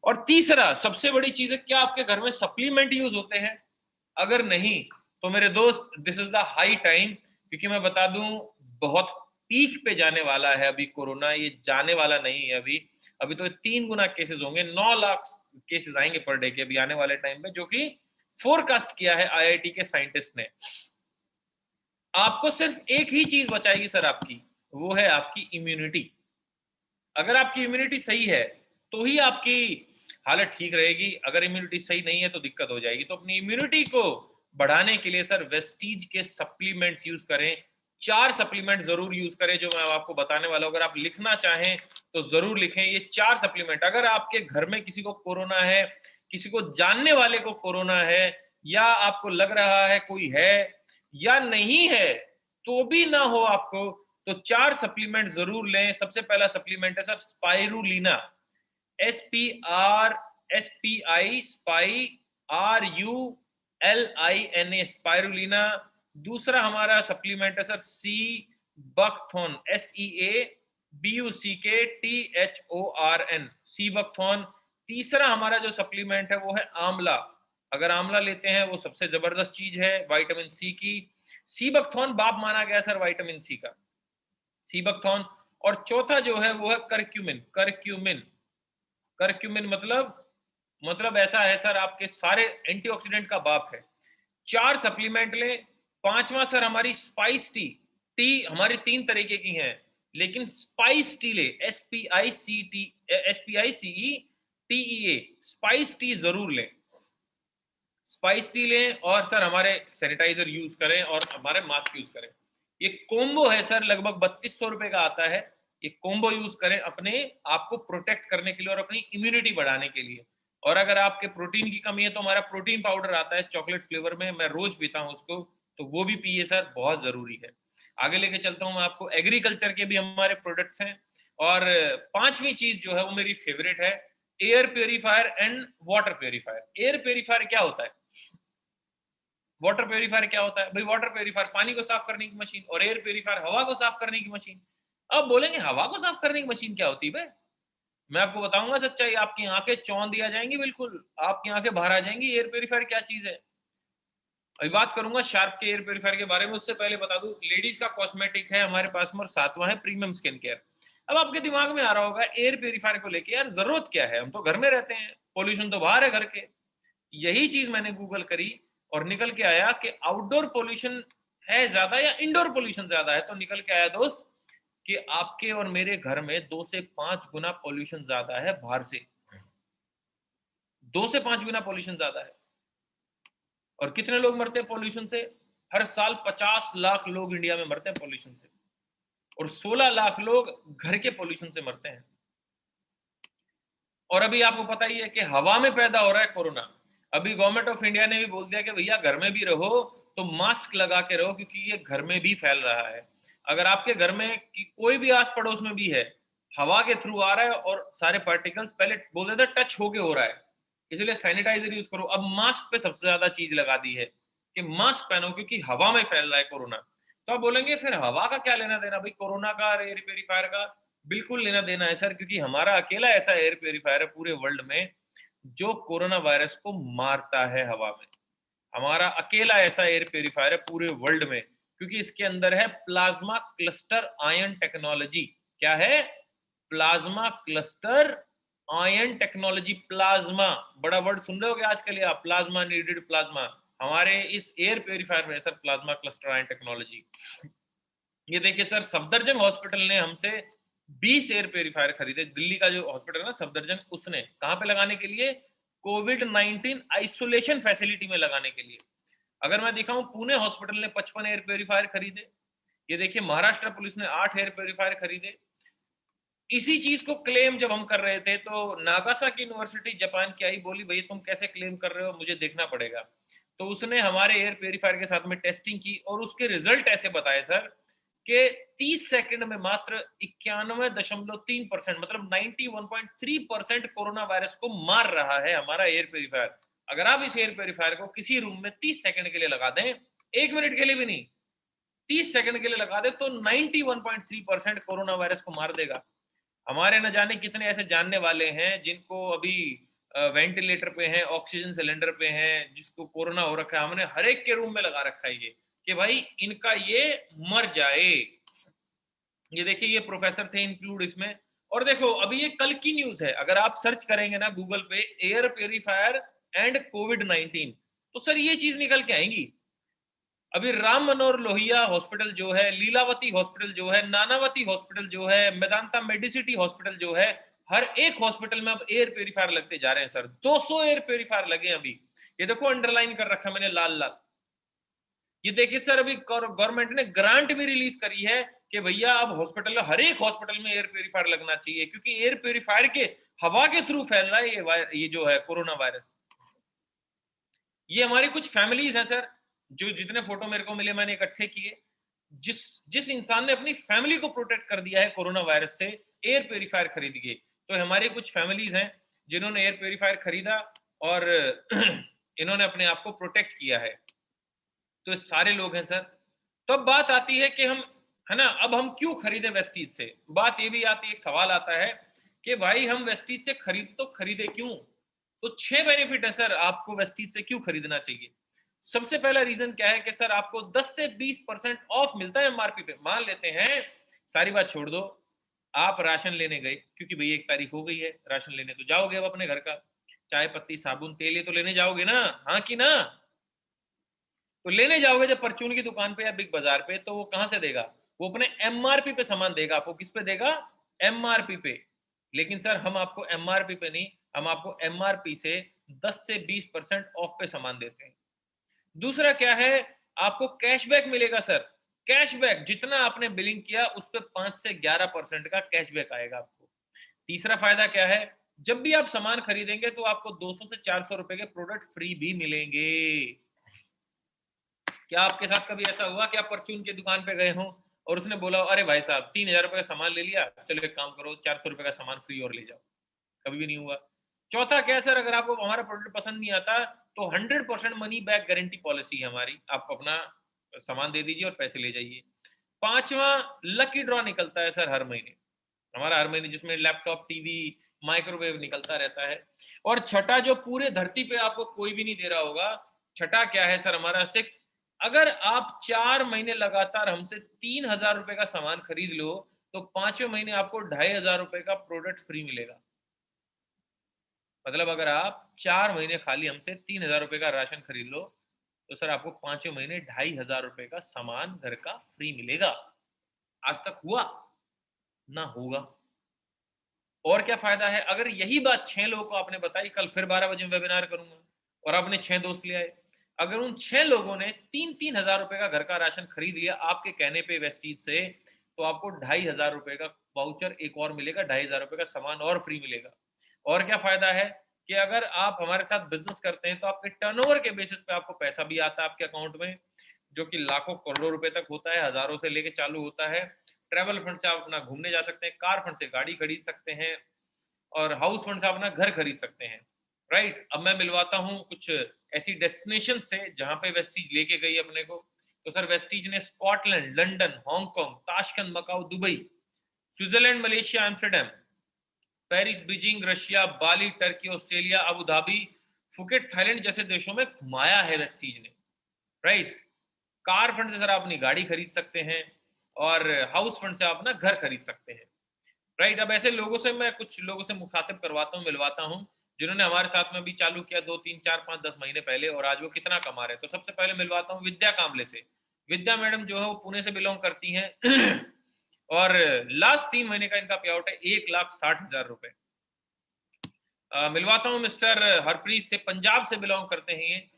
और तीसरा सबसे बड़ी चीज है, क्या आपके घर में सप्लीमेंट यूज होते हैं? अगर नहीं तो मेरे दोस्त this is the high time, क्योंकि मैं बता दूं बहुत पीक पे जाने वाला है अभी कोरोना, ये जाने वाला नहीं है अभी। अभी तो 3 गुना केसेस होंगे, 9 लाख केसेस आएंगे पर डे के अभी आने वाले टाइम में, जो कि फोरकास्ट किया है आईआईटी के साइंटिस्ट ने। आपको सिर्फ एक ही चीज बचाएगी सर आपकी, वो है आपकी इम्यूनिटी। अगर आपकी इम्यूनिटी सही है तो ही आपकी हालत ठीक रहेगी, अगर इम्यूनिटी सही नहीं है तो दिक्कत हो जाएगी। तो अपनी इम्यूनिटी को बढ़ाने के लिए सर वेस्टीज के सप्लीमेंट्स यूज करें। 4 सप्लीमेंट जरूर यूज करें जो मैं आपको बताने वाला हूं। अगर आप लिखना चाहें तो जरूर लिखें ये 4 सप्लीमेंट। अगर आपके घर में किसी को कोरोना है, किसी को जानने वाले को कोरोना है, या आपको लग रहा है कोई है या नहीं है, तो भी ना हो आपको, तो 4 सप्लीमेंट जरूर लें। सबसे पहला सप्लीमेंट है sir spirulina, SPI RULINA, spirulina. दूसरा हमारा सप्लीमेंट है sir sea buckthorn, SEABUCKTHORN, sea buckthorn. तीसरा हमारा जो सप्लीमेंट है वो है आंवला। अगर आंवला लेते हैं वो सबसे जबरदस्त चीज है विटामिन सी की। सी बकथॉर्न बाप माना गया सर विटामिन सी का, सी बकथॉर्न। और चौथा जो है वो है करक्यूमिन। करक्यूमिन, करक्यूमिन मतलब ऐसा है सर आपके सारे एंटीऑक्सीडेंट का बाप है। 4 सप्लीमेंट लें। पांचवा सर हमारी स्पाइस टी। टी हमारी 3 तरीके की हैं, लेकिन स्पाइस टी ले, SPICE स्पाइस टी जरूर लें। स्पाइस टी लें और सर हमारे सैनिटाइजर यूज करें और हमारे मास्क यूज करें। ये कोम्बो है सर, लगभग 3200 रुपए का आता है। ये कोम्बो यूज करें अपने आप को प्रोटेक्ट करने के लिए और अपनी इम्यूनिटी बढ़ाने के लिए। और अगर आपके प्रोटीन की कमी है तो हमारा प्रोटीन पाउडर आता है चॉकलेट फ्लेवर में, मैं रोज पीता हूं उसको, तो वो भी पिए सर, बहुत जरूरी है। आगे लेके चलता हूं मैं आपको, एग्रीकल्चर के भी हमारे प्रोडक्ट्स हैं। और 5वीं चीज जो है वो मेरी फेवरेट है, air purifier and water purifier. Air purifier क्या होता है? वाटर प्योरीफायर क्या होता है भाई? वाटर प्योरीफायर पानी को साफ करने की मशीन, और एयर प्योरीफायर हवा को साफ करने की मशीन। अब बोलेंगे हवा को साफ करने की मशीन क्या होती है? मैं आपको बताऊंगा सच्चाई, आपकी आंखें चौंध आ जाएंगी, बिल्कुल आपकी आंखें बाहर आ जाएंगी। एयर प्योरीफायर क्या चीज है? अभी बात करूंगा शार्प के एयर प्योरीफायर के बारे में, उससे पहले बता दूं लेडीज का कॉस्मेटिक है हमारे पास में, और 7वां है प्रीमियम स्किन केयर। अब आपके दिमाग में आ रहा होगा एयर प्योरीफायर को लेके यार जरूरत क्या है, हम तो घर में रहते हैं, पोल्यूशन तो बाहर है घर के। यही चीज मैंने गूगल करी और निकल के आया कि आउटडोर पोल्यूशन है ज्यादा या इंडोर पोल्यूशन ज्यादा है। तो निकल के आया दोस्त कि आपके और मेरे घर में 2 से 5 गुना पोल्यूशन ज्यादा है बाहर से। 2 से 5 गुना पोल्यूशन ज्यादा है। और कितने लोग मरते हैं पोल्यूशन से? हर साल 50 लाख लोग इंडिया में मरते हैं पोल्यूशन से, और 16 लाख लोग घर के पोल्यूशन से मरते हैं। और अभी आपको पता ही है कि हवा में पैदा हो रहा है कोरोना। अभी गवर्नमेंट ऑफ इंडिया ने भी बोल दिया कि भैया घर में भी रहो तो मास्क लगा के रहो, क्योंकि ये घर में भी फैल रहा है। अगर आपके घर में कोई भी आस पड़ोस में भी है, हवा के थ्रू आ रहा है और सारे पार्टिकल्स पहले बोलते थे टच होके हो रहा है, इसलिए सैनिटाइजर यूज करो। अब मास्क पे सबसे ज्यादा चीज लगा दी है कि मास्क पहनो, क्योंकि हवा में फैल रहा है कोरोना। तो आप बोलेंगे फिर हवा का क्या लेना देना भाई कोरोना का एयर प्योरीफायर का? बिल्कुल लेना देना है सर, क्योंकि हमारा अकेला ऐसा एयर प्योरीफायर है पूरे वर्ल्ड में जो कोरोना वायरस को मारता है हवा में। हमारा अकेला ऐसा एयर प्योरीफायर है पूरे वर्ल्ड में, क्योंकि इसके अंदर है प्लाज्मा क्लस्टर आयन टेक्नोलॉजी। क्या है? Plasma cluster ion technology. Plasma, बड़ा वर्ड सुन रहे हो क्या आजकल? आप प्लाज्मा नीडेड, प्लाज्मा हमारे इस एयर प्योरीफायर में है sir, plasma cluster ion technology. ये देखिए सर, सफदरजंग हॉस्पिटल ने हमसे 20 एयर प्योरीफायर खरीदे। दिल्ली का जो हॉस्पिटल है ना सफदरजंग, उसने कहां पे लगाने के लिए? कोविड-19 आइसोलेशन फैसिलिटी में लगाने के लिए। अगर मैं दिखाऊं, पुणे हॉस्पिटल ने 55 एयर प्योरीफायर खरीदे। ये देखिए महाराष्ट्र पुलिस ने 8 एयर प्योरीफायर खरीदे। इसी चीज को क्लेम जब हम कर रहे थे तो नागासाकी यूनिवर्सिटी जापान की आई, बोली भैया तुम कैसे क्लेम कर रहे हो, मुझे देखना पड़ेगा। तो उसने हमारे एयर प्योरीफायर के साथ में टेस्टिंग की और उसके रिजल्ट ऐसे बताए सर कि 30 सेकंड में मात्र 91.3%, मतलब 91.3% कोरोना वायरस को मार रहा है हमारा एयर प्योरीफायर। अगर आप इस एयर प्योरीफायर को किसी रूम में 30 सेकंड के लिए लगा दें, 1 मिनट के लिए भी नहीं, 30 सेकंड के लिए लगा दे, तो 91.3% कोरोना वायरस को मार देगा। हमारे न जाने कितने ऐसे जानने वाले हैं जिनको अभी वेंटिलेटर पे हैं, ऑक्सीजन सिलेंडर पे हैं, जिसको कोरोना हो रखा है। हमने हर एक के रूम में लगा रखा है ये, कि भाई इनका ये मर जाए। ये देखिए, ये प्रोफेसर थे इंक्लूड इसमें। और देखो, अभी ये कल की न्यूज है, अगर आप सर्च करेंगे ना गूगल पे एयर प्योरीफायर एंड कोविड-19, तो सर ये चीज निकल के आएंगी। अभी राम मनोहर लोहिया हॉस्पिटल जो है, लीलावती हॉस्पिटल जो है, नानावती हॉस्पिटल जो है, मेदांता मेडिसिटी हॉस्पिटल जो है, हर एक हॉस्पिटल में अब एयर प्योरीफायर लगते जा रहे हैं सर। 200 एयर प्योरीफायर लगे अभी। ये देखो अंडरलाइन कर रखा मैंने लाल लाल। ये देखिए सर, अभी गवर्नमेंट ने ग्रांट भी रिलीज करी है कि भैया अब हॉस्पिटल, हर एक हॉस्पिटल में एयर प्योरीफायर लगना चाहिए, क्योंकि एयर प्योरीफायर के हवा के थ्रू फैल रहा है ये जो है कोरोना वायरस। ये हमारी कुछ फैमिलीज हैं सर, जो जितने फोटो मेरे को मिले मैंने इकट्ठे किए। जिस जिस इंसान ने अपनी फैमिली को प्रोटेक्ट कर दिया है कोरोना वायरस से, एयर प्योरीफायर खरीद के। तो हमारी कुछ फैमिलीज हैं जिन्होंने एयर प्योरीफायर खरीदा और इन्होंने अपने आप को प्रोटेक्ट किया है। तो ये सारे लोग हैं सर। तो अब बात आती है कि हम, है ना, अब हम क्यों खरीदें वेस्टीज से? बात ये भी आती है, एक सवाल आता है कि भाई हम वेस्टीज से खरीदे क्यों? तो 6 बेनिफिट है सर आपको वेस्टीज से क्यों खरीदना चाहिए। सबसे पहला रीजन क्या है कि सर आपको 10 से 20% ऑफ मिलता है एमआरपी पे। मान लेते हैं, सारी बात छोड़ दो, आप राशन लेने गए, क्योंकि भैया 1 तारीख हो गई है, राशन लेने तो जाओगे अब अपने घर का, चाय पत्ती साबुन तेल ये तो लेने जाओगे ना, हाँ कि ना? तो लेने जाओगे जब परचून की दुकान पे या बिग बाजार पे, तो वो कहां से देगा? वो अपने एमआरपी पे सामान देगा आपको। किस पे देगा? एमआरपी पे। लेकिन सर हम आपको एमआरपी पे नहीं, हम आपको एमआरपी से 10 से 20% ऑफ पे सामान देते हैं। दूसरा क्या है? आपको कैशबैक मिलेगा सर। कैशबैक, जितना आपने बिलिंग किया उस पे 5 से 11% का कैशबैक आएगा आपको। तीसरा फायदा क्या है? जब भी आप सामान खरीदेंगे तो आपको 200 से 400 रुपए के प्रोडक्ट फ्री भी मिलेंगे। क्या आपके साथ कभी ऐसा हुआ कि आप परचून की दुकान पे गए हो और उसने बोला अरे भाई साहब 3,000 रुपए का सामान ले लिया, चलो एक काम करो 400 रुपए का सामान फ्री और ले जाओ? कभी भी नहीं हुआ। चौथा क्या है सर, अगर आपको हमारा प्रोडक्ट पसंद नहीं आता तो 100% मनी बैक गारंटी पॉलिसी है हमारी। आप अपना सामान दे दीजिए और पैसे ले जाइए। पांचवा, लकी ड्रॉ निकलता है सर हर महीने हमारा, हर महीने, जिसमें लैपटॉप, टीवी, माइक्रोवेव निकलता रहता है। और छठा, जो पूरे धरती पे आपको कोई भी नहीं दे रहा होगा, छठा क्या है सर हमारा, सिक्स, अगर आप 4 महीने लगातार हमसे 3,000 रुपए का सामान खरीद लो तो 5वें महीने आपको 2,500 रुपए का प्रोडक्ट फ्री मिलेगा। मतलब अगर आप 4 महीने खाली हमसे 3,000 रुपए का राशन खरीद लो तो सर आपको 5वें महीने 2,500 रुपए का सामान घर का फ्री मिलेगा। आज तक हुआ ना होगा। और क्या फायदा है? अगर यही बात 6 लोगों को आपने बताई, कल फिर 12 बजे वेबिनार करूंगा, और आपने 6 दोस्त ले आए, अगर उन 6 लोगों ने 3-3 हजार रुपए का घर का राशन खरीद लिया आपके कहने पे वेस्टीज से, तो आपको 2,500 रुपए का वाउचर एक और मिलेगा, 2,500 रुपए का सामान और फ्री मिलेगा। और क्या फायदा है कि अगर आप हमारे साथ बिजनेस करते हैं तो आपके टर्नओवर के बेसिस पे आपको पैसा भी आता है आपके अकाउंट में, जो कि लाखों करोड़ों रुपए तक होता है, हजारों से लेके चालू होता है। ट्रैवल फंड से आप अपना घूमने जा सकते हैं, कार फंड से गाड़ी खरीद सकते हैं, और हाउस फंड से अपना घर खरीद सकते हैं। राइट? अब मैं मिलवाता हूँ कुछ ऐसी डेस्टिनेशन से जहां पे वेस्टीज लेके गई अपने को। तो सर वेस्टीज ने Scotland, London, Hong Kong, Tashkent, Macau, Dubai, Switzerland, Malaysia, Amsterdam, Paris, Beijing, Russia, Bali, Turkey, Australia, Abu Dhabi, Phuket Thailand जैसे देशों में घुमाया है वेस्टीज ने, राइट। कार फंड से सर आप अपनी गाड़ी खरीद सकते हैं और हाउस फंड से आप अपना घर खरीद सकते हैं, राइट। अब ऐसे लोगों से मैं कुछ लोगों से मुखातिब करवाता हूँ, मिलवाता हूँ, जिन्होंने हमारे साथ में भी चालू किया 2 3 4 5 10 महीने पहले और आज वो कितना कमा रहे हैं। तो सबसे पहले मिलवाता हूँ विद्या कामले से। विद्या मैडम जो है वो पुणे से बिलोंग करती हैं और लास्ट 3 महीने का इनका पे आउट है 1,60,000 रुपए। मिलवाता हूँ मिस्टर हरप्रीत से, पंजाब से बिलोंग करते हैं ये।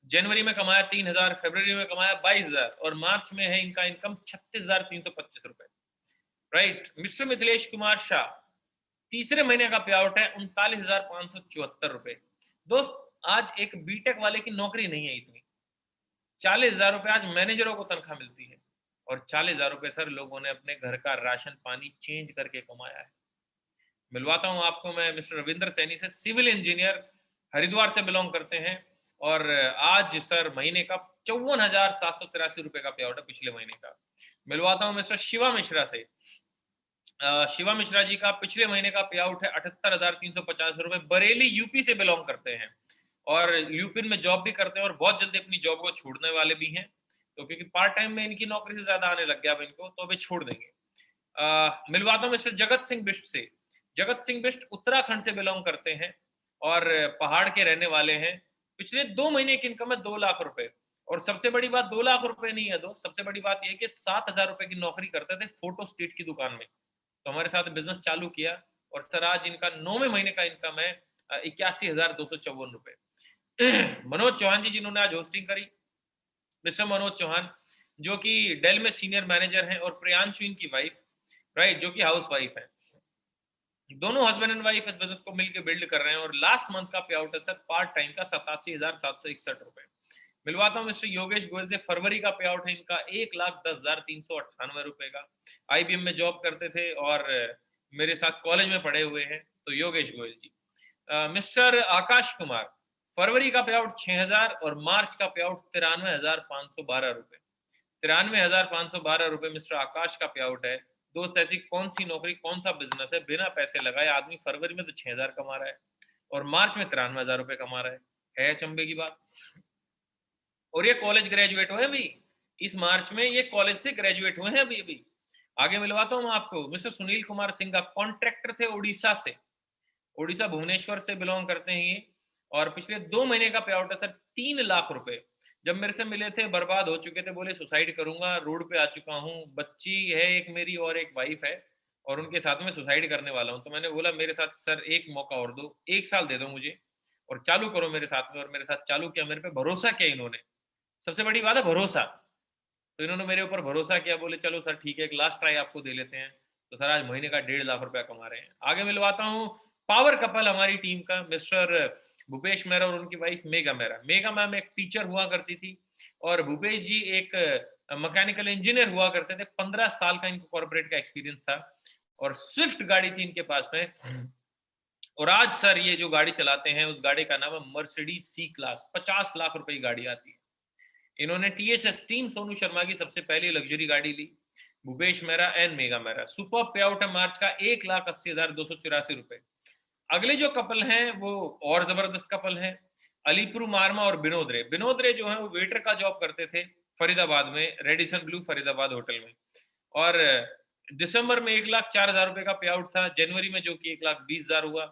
जनवरी में कमाया 3,000, फरवरी में कमाया 22,000 और मार्च में है इनका इनकम 36,325 रुपए, राइट। मिस्टर मिथिलेश कुमार शाह, तीसरे महीने का पे आउट है 39,574 रुपए। दोस्त, आज एक बीटेक वाले की नौकरी नहीं है इतनी। 40,000 रुपए आज मैनेजरों को तनख्वाह मिलती है और 40,000 रुपए सर लोगों ने अपने घर का राशन पानी चेंज करके कमाया है। मिलवाता हूं आपको मैं मिस्टर रविंद्र सैनी से, सिविल इंजीनियर, हरिद्वार से बिलोंग करते हैं और आज सर महीने का 54,783 रुपए का पे आउट है पिछले महीने का। मिलवाता हूं मिस्टर शिवा मिश्रा से। शिवा मिश्रा जी का पिछले महीने का पे आउट है 78,350 रुपए। बरेली यूपी से बिलोंग करते हैं और यूपी में जॉब भी करते हैं और बहुत जल्दी अपनी जॉब को छोड़ने वाले भी हैं, तो क्योंकि पार्ट टाइम में इनकी नौकरी से ज्यादा आने लग गया अब इनको, तो अभी छोड़ देंगे। मिलवाता हूं मिस्टर जगत सिंह बिष्ट से। जगत सिंह बिष्ट उत्तराखंड से बिलोंग करते हैं और पहाड़ के रहने वाले हैं। पिछले 2 महीने की इनकम है 2 लाख रुपए और सबसे बड़ी बात 2 लाख रुपए नहीं है दोस्त, सबसे बड़ी बात यह कि 7,000 रुपए की नौकरी करते थे फोटो स्टेट की दुकान में, तो हमारे साथ बिजनेस चालू किया और सर आज इनका 9वें महीने का इनकम है 81,254 रुपए। मनोज चौहान जी जिन्होंने आज होस्टिंग करी, मिस्टर मनोज चौहान जो कि डेल में सीनियर मैनेजर हैं और प्रियांशु इनकी वाइफ, राइट, जो कि हाउस वाइफ है। दोनों हस्बैंड एंड वाइफ इस बिजनेस को मिलकर बिल्ड कर रहे हैं और लास्ट मंथ का पे आउट है सर पार्ट टाइम का 87,761 रुपए। मिलवाता हूं मिस्टर योगेश गोयल से। फरवरी का पे आउट है इनका 1,10,398 रुपए का। आईबीएम में जॉब करते थे और मेरे साथ कॉलेज में पढ़े हुए हैं, तो योगेश गोयल जी। मिस्टर आकाश कुमार, फरवरी का पे आउट 6,000 और मार्च का पे आउट 93,512 रुपए। 93,512 रुपए मिस्टर आकाश का पे आउट है। दोस्त, ऐसी कौन सी नौकरी, कौन सा बिजनेस है बिना पैसे लगाए आदमी फरवरी में तो 6,000 कमा रहा है और मार्च में 93,000 रुपए कमा रहा है अचंभे की बात। और ये कॉलेज ग्रेजुएट हुए अभी, इस मार्च में ये कॉलेज से ग्रेजुएट हुए हैं अभी अभी। आगे मिलवाता हूं आपको मिस्टर सुनील कुमार सिंह का। कॉन्ट्रैक्टर थे उड़ीसा से, उड़ीसा भुवनेश्वर से बिलोंग करते हैं ये और पिछले 2 महीने का पे आउट है सर 3 लाख रुपए। जब मेरे से मिले थे बर्बाद हो चुके थे, बोले सुसाइड करूंगा, रोड पे आ चुका हूँ, बच्ची है एक मेरी और एक वाइफ है और उनके साथ में सुसाइड करने वाला हूँ। तो मैंने बोला मेरे साथ सर एक मौका और दो, 1 साल दे दो मुझे और चालू करो मेरे साथ में। और मेरे साथ चालू किया, मेरे पे भरोसा किया इन्होंने, सबसे बड़ी बात है भरोसा। तो इन्होंने मेरे ऊपर भरोसा किया, बोले चलो सर ठीक है एक लास्ट ट्राई आपको दे लेते हैं। तो सर आज महीने का 1.5 लाख रुपया कमा रहे हैं। आगे मिलवाता हूँ पावर कपल हमारी टीम का, मिस्टर भूपेश मेहरा और उनकी wife mega Mehra. Mega ma'am एक टीचर हुआ करती थी और भूपेश जी एक मैकेनिकल इंजीनियर हुआ करते थे। 15 साल का इनको कॉर्पोरेट का एक्सपीरियंस था और स्विफ्ट गाड़ी थी इनके पास में। और आज सर ये जो गाड़ी चलाते हैं उस गाड़ी का नाम है मर्सिडीज सी क्लास, 50 लाख रुपए की गाड़ी आती है। इन्होंने टीएसएस टीम सोनू शर्मा की सबसे पहली लग्जरी गाड़ी ली, Bhupesh Mehra and Megha Mehra. Super pay out है मार्च का 1,80,284 रुपए। अगले जो कपल हैं वो और जबरदस्त कपल हैं, अलीपुर मारमा और विनोद रे। विनोद रे जो है वो वेटर का जॉब करते थे फरीदाबाद में, रेडिसन ब्लू फरीदाबाद होटल में और दिसंबर में 1,04,000 रुपए का पे आउट था, जनवरी में जो कि 1,20,000 हुआ,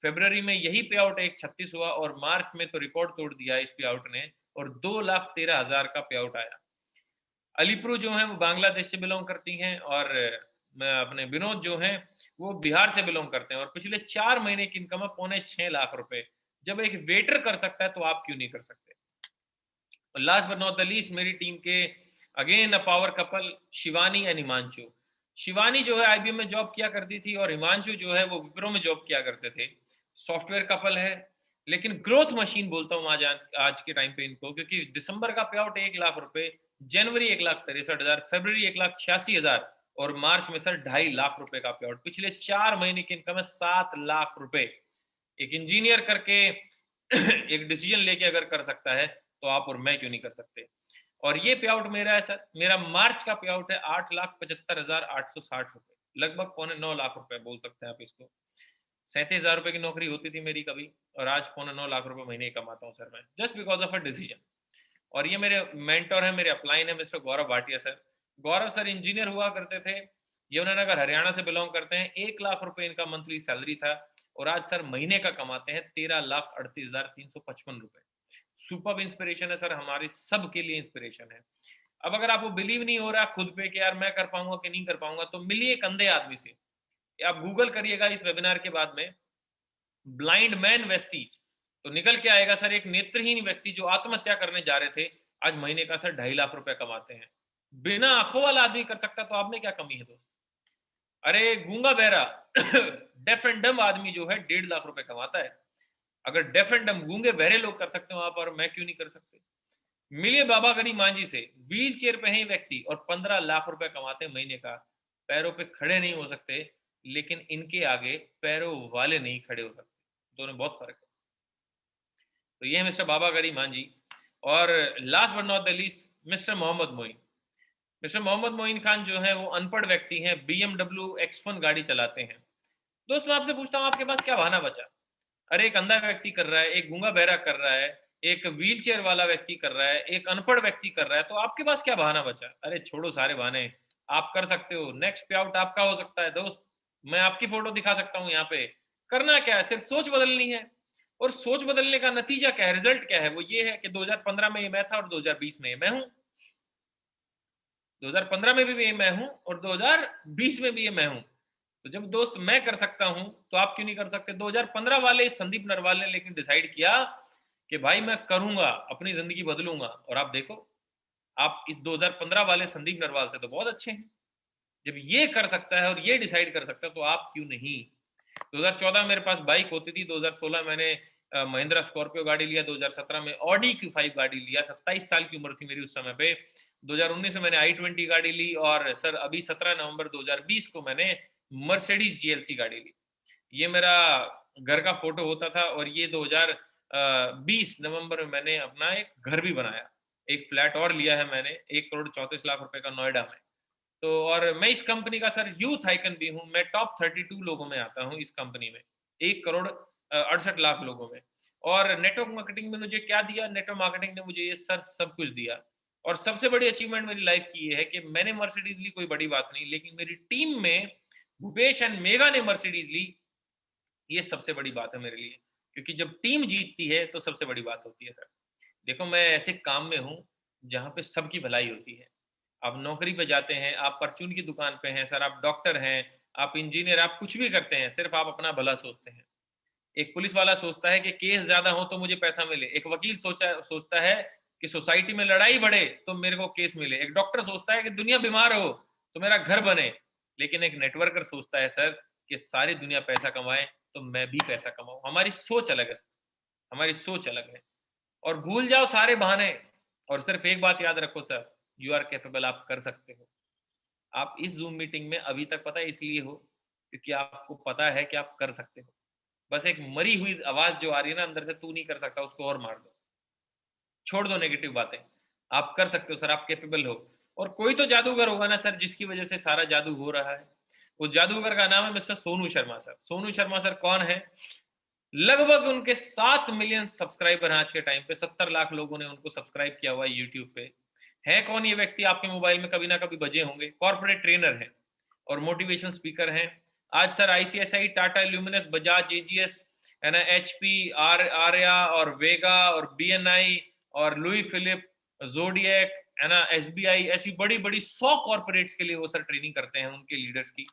फरवरी में यही पे आउट 1,36 हुआ और मार्च में तो रिकॉर्ड तोड़ दिया इस पे आउट ने और 2,13,000 का पे आउट आया। अलीपुर जो है वो बांग्लादेश से बिलोंग करती हैं और अपने विनोद जो हैं वो बिहार से बिलोंग करते हैं और पिछले 4 महीने की इनकम है 5.25 लाख रुपए। जब एक वेटर कर सकता है तो आप क्यों नहीं कर सकते। और last but not the least मेरी टीम के again a power couple, Shivani and Himanshu. Shivani जो है आईबीएम में जॉब किया करती थी और हिमांशु जो है वो विप्रो में जॉब किया करते थे। सॉफ्टवेयर कपल है लेकिन ग्रोथ मशीन बोलता हूँ आज के टाइम पे इनको, क्योंकि दिसंबर का पे आउट 1 लाख रुपए, जनवरी 1,63,000, फरवरी 1,86,000 और मार्च में सर 2.5 लाख रुपए का पे आउट। पिछले 4 महीने की इनकम है 7 लाख रुपए। एक इंजीनियर करके एक डिसीजन लेके अगर कर सकता है तो आप और मैं क्यों नहीं कर सकते। और ये पे आउट मेरा है सर, मेरा मार्च का पे आउट है 8,75,860 रुपए, लगभग 9.25 लाख रुपए बोल सकते हैं आप इसको। 37,000 रुपए की नौकरी होती थी मेरी कभी, और आज 9.25 लाख रुपए महीने कमाता हूँ सर मैं, just because of a decision. और ये मेरे मेंटर है, मेरे अपलाइन है, मिस्टर गौरव भाटिया सर। गौरव सर इंजीनियर हुआ करते थे, यमुनानगर हरियाणा से बिलोंग करते हैं। 1 लाख रुपए इनका मंथली सैलरी था, और आज सर महीने का कमाते हैं 13,38,355 रुपए। सुपर इंस्पिरेशन है सर, हमारी सबके लिए इंस्पिरेशन है। अब अगर आपको बिलीव नहीं हो रहा खुद पे कि यार मैं कर पाऊंगा कि नहीं कर पाऊंगा, तो मिलिए एक अंधे आदमी से। आप गूगल करिएगा इस वेबिनार के बाद में, ब्लाइंड मैन वेस्टीज, तो निकल के आएगा सर एक नेत्रहीन व्यक्ति जो आत्महत्या करने जा रहे थे, आज महीने का सर 2.5 लाख रुपए कमाते हैं। बिना आंखों वाला आदमी कर सकता, तो आप में क्या कमी है दोस्त? अरे गूंगा बहरा डेफ एंड डम आदमी जो है 1.5 लाख रुपए कमाता है। अगर डेफ एंड डम गूंगे बहरे लोग कर सकते हो वहां पर, मैं क्यों नहीं कर सकते? मिलिए बाबा गरी मांझी से, व्हील चेयर पे है व्यक्ति और 15 लाख रुपए कमाते हैं महीने का। पैरों पे खड़े नहीं हो सकते, लेकिन इनके आगे पैरों वाले नहीं खड़े हो सकते, दोनों बहुत फर्क है। तो ये है मिस्टर बाबा गरी मांझी। और last but not the least, mister Mohammed Moin. Mister Mohammed Moin Khan जो है वो अनपढ़ व्यक्ति हैं, BMW X1 गाड़ी चलाते हैं। दोस्त मैं आपसे पूछता हूँ, आपके पास क्या बहाना बचा? अरे एक अंधा व्यक्ति कर रहा है, एक गूंगा बहरा कर रहा है, एक व्हील चेयर वाला व्यक्ति कर रहा है, एक अनपढ़ व्यक्ति कर रहा है, तो आपके पास क्या बहाना बचा? अरे छोड़ो सारे बहाने, आप कर सकते हो। नेक्स्ट पे आउट आपका हो सकता है दोस्त। मैं आपकी फोटो दिखा सकता हूँ यहाँ पे। करना क्या है? सिर्फ सोच बदलनी है। और सोच बदलने का नतीजा क्या है, रिजल्ट क्या है? वो ये है कि 2015 में ये मैं था और 2020 में ये मैं हूँ। 2015 में भी ये मैं हूँ और 2020 में भी ये मैं हूँ। तो जब दोस्त मैं कर सकता हूं, तो आप क्यों नहीं कर सकते? 2015 वाले संदीप नरवाल ने लेकिन डिसाइड किया कि भाई मैं करूंगा, अपनी जिंदगी बदलूंगा, और आप देखो, आप इस 2015 वाले संदीप नरवाल से तो बहुत अच्छे हैं। जब ये कर सकता है और ये डिसाइड कर सकता है, तो आप क्यों नहीं? 2014 में मेरे पास बाइक होती थी, 2016 मैंने महिंद्रा स्कॉर्पियो गाड़ी लिया, 2017 में ऑडी Q5 गाड़ी लिया, 27 साल की उम्र थी मेरी उस समय पे। 2019 में मैंने i20 गाड़ी ली, और सर अभी 17 नवंबर 2020 को मैंने मर्सिडीज GLC गाड़ी ली। ये मेरा घर का फोटो होता था, और ये 2020 नवंबर में मैंने अपना एक घर भी बनाया, एक फ्लैट और लिया है मैंने 1 करोड़ 34 लाख रुपए का नोएडा में। तो और मैं इस कंपनी का सर यूथ आइकन भी हूँ, मैं टॉप 32 लोगों में आता हूँ इस कंपनी में, 1 करोड़ 68 लाख लोगों में। और नेटवर्क मार्केटिंग में मुझे क्या दिया? नेटवर्क मार्केटिंग ने मुझे ये सर सब कुछ दिया। और सबसे बड़ी अचीवमेंट मेरी लाइफ की ये है कि मैंने मर्सिडीज ली, कोई बड़ी बात नहीं, लेकिन मेरी टीम में भूपेश एंड मेगा ने मर्सिडीज ली, ये सबसे बड़ी बात है मेरे लिए। क्योंकि जब टीम जीतती है तो सबसे बड़ी बात होती है सर। देखो मैं ऐसे काम में हूँ जहाँ पे सबकी भलाई होती है। आप नौकरी पे जाते हैं, आप परचून की दुकान पे हैं सर, आप डॉक्टर हैं, आप इंजीनियर, आप कुछ भी करते हैं, सिर्फ आप अपना भला सोचते हैं। एक पुलिस वाला सोचता है कि केस ज्यादा हो तो मुझे पैसा मिले। एक वकील सोचता है कि सोसाइटी में लड़ाई बढ़े तो मेरे को केस मिले। एक डॉक्टर सोचता है कि दुनिया बीमार हो तो मेरा घर बने। लेकिन एक नेटवर्कर सोचता है सर कि सारी दुनिया पैसा कमाए तो मैं भी पैसा कमाऊं। हमारी सोच अलग है सर, हमारी सोच अलग है। और भूल जाओ सारे बहाने, और सिर्फ एक बात याद रखो सर, यू आर कैपेबल, आप कर सकते हो। आप इस जूम मीटिंग में अभी तक पता है इसलिए हो क्योंकि आपको पता है कि आप कर सकते हो। बस एक मरी हुई आवाज जो आ रही है ना अंदर से, तू नहीं कर सकता, उसको और मार दो, छोड़ दो नेगेटिव बातें। आप कर सकते हो सर, आप कैपेबल हो। और कोई तो जादूगर होगा ना सर जिसकी वजह से सारा जादू हो रहा है। उस जादूगर का नाम है mister Sonu Sharma sir. Sonu Sharma sir कौन है? लगभग उनके 7 मिलियन सब्सक्राइबर हैं आज के टाइम पे, 70 लाख लोगों ने उनको सब्सक्राइब किया हुआ है यूट्यूब पे। है कौन ये व्यक्ति? आपके मोबाइल में कभी ना कभी बजे होंगे। कॉर्पोरेट ट्रेनर है और मोटिवेशन स्पीकर हैं। आज sir ICICI, Tata, luminous, Bajaj, AGS, है ना, HP, आर्या और वेगा और BNI और लुई फिलिप, जोडियक, है ना, SBI, ऐसी बड़ी बड़ी 100 कॉर्पोरेट्स के लिए वो सर ट्रेनिंग करते हैं उनके लीडर्स की।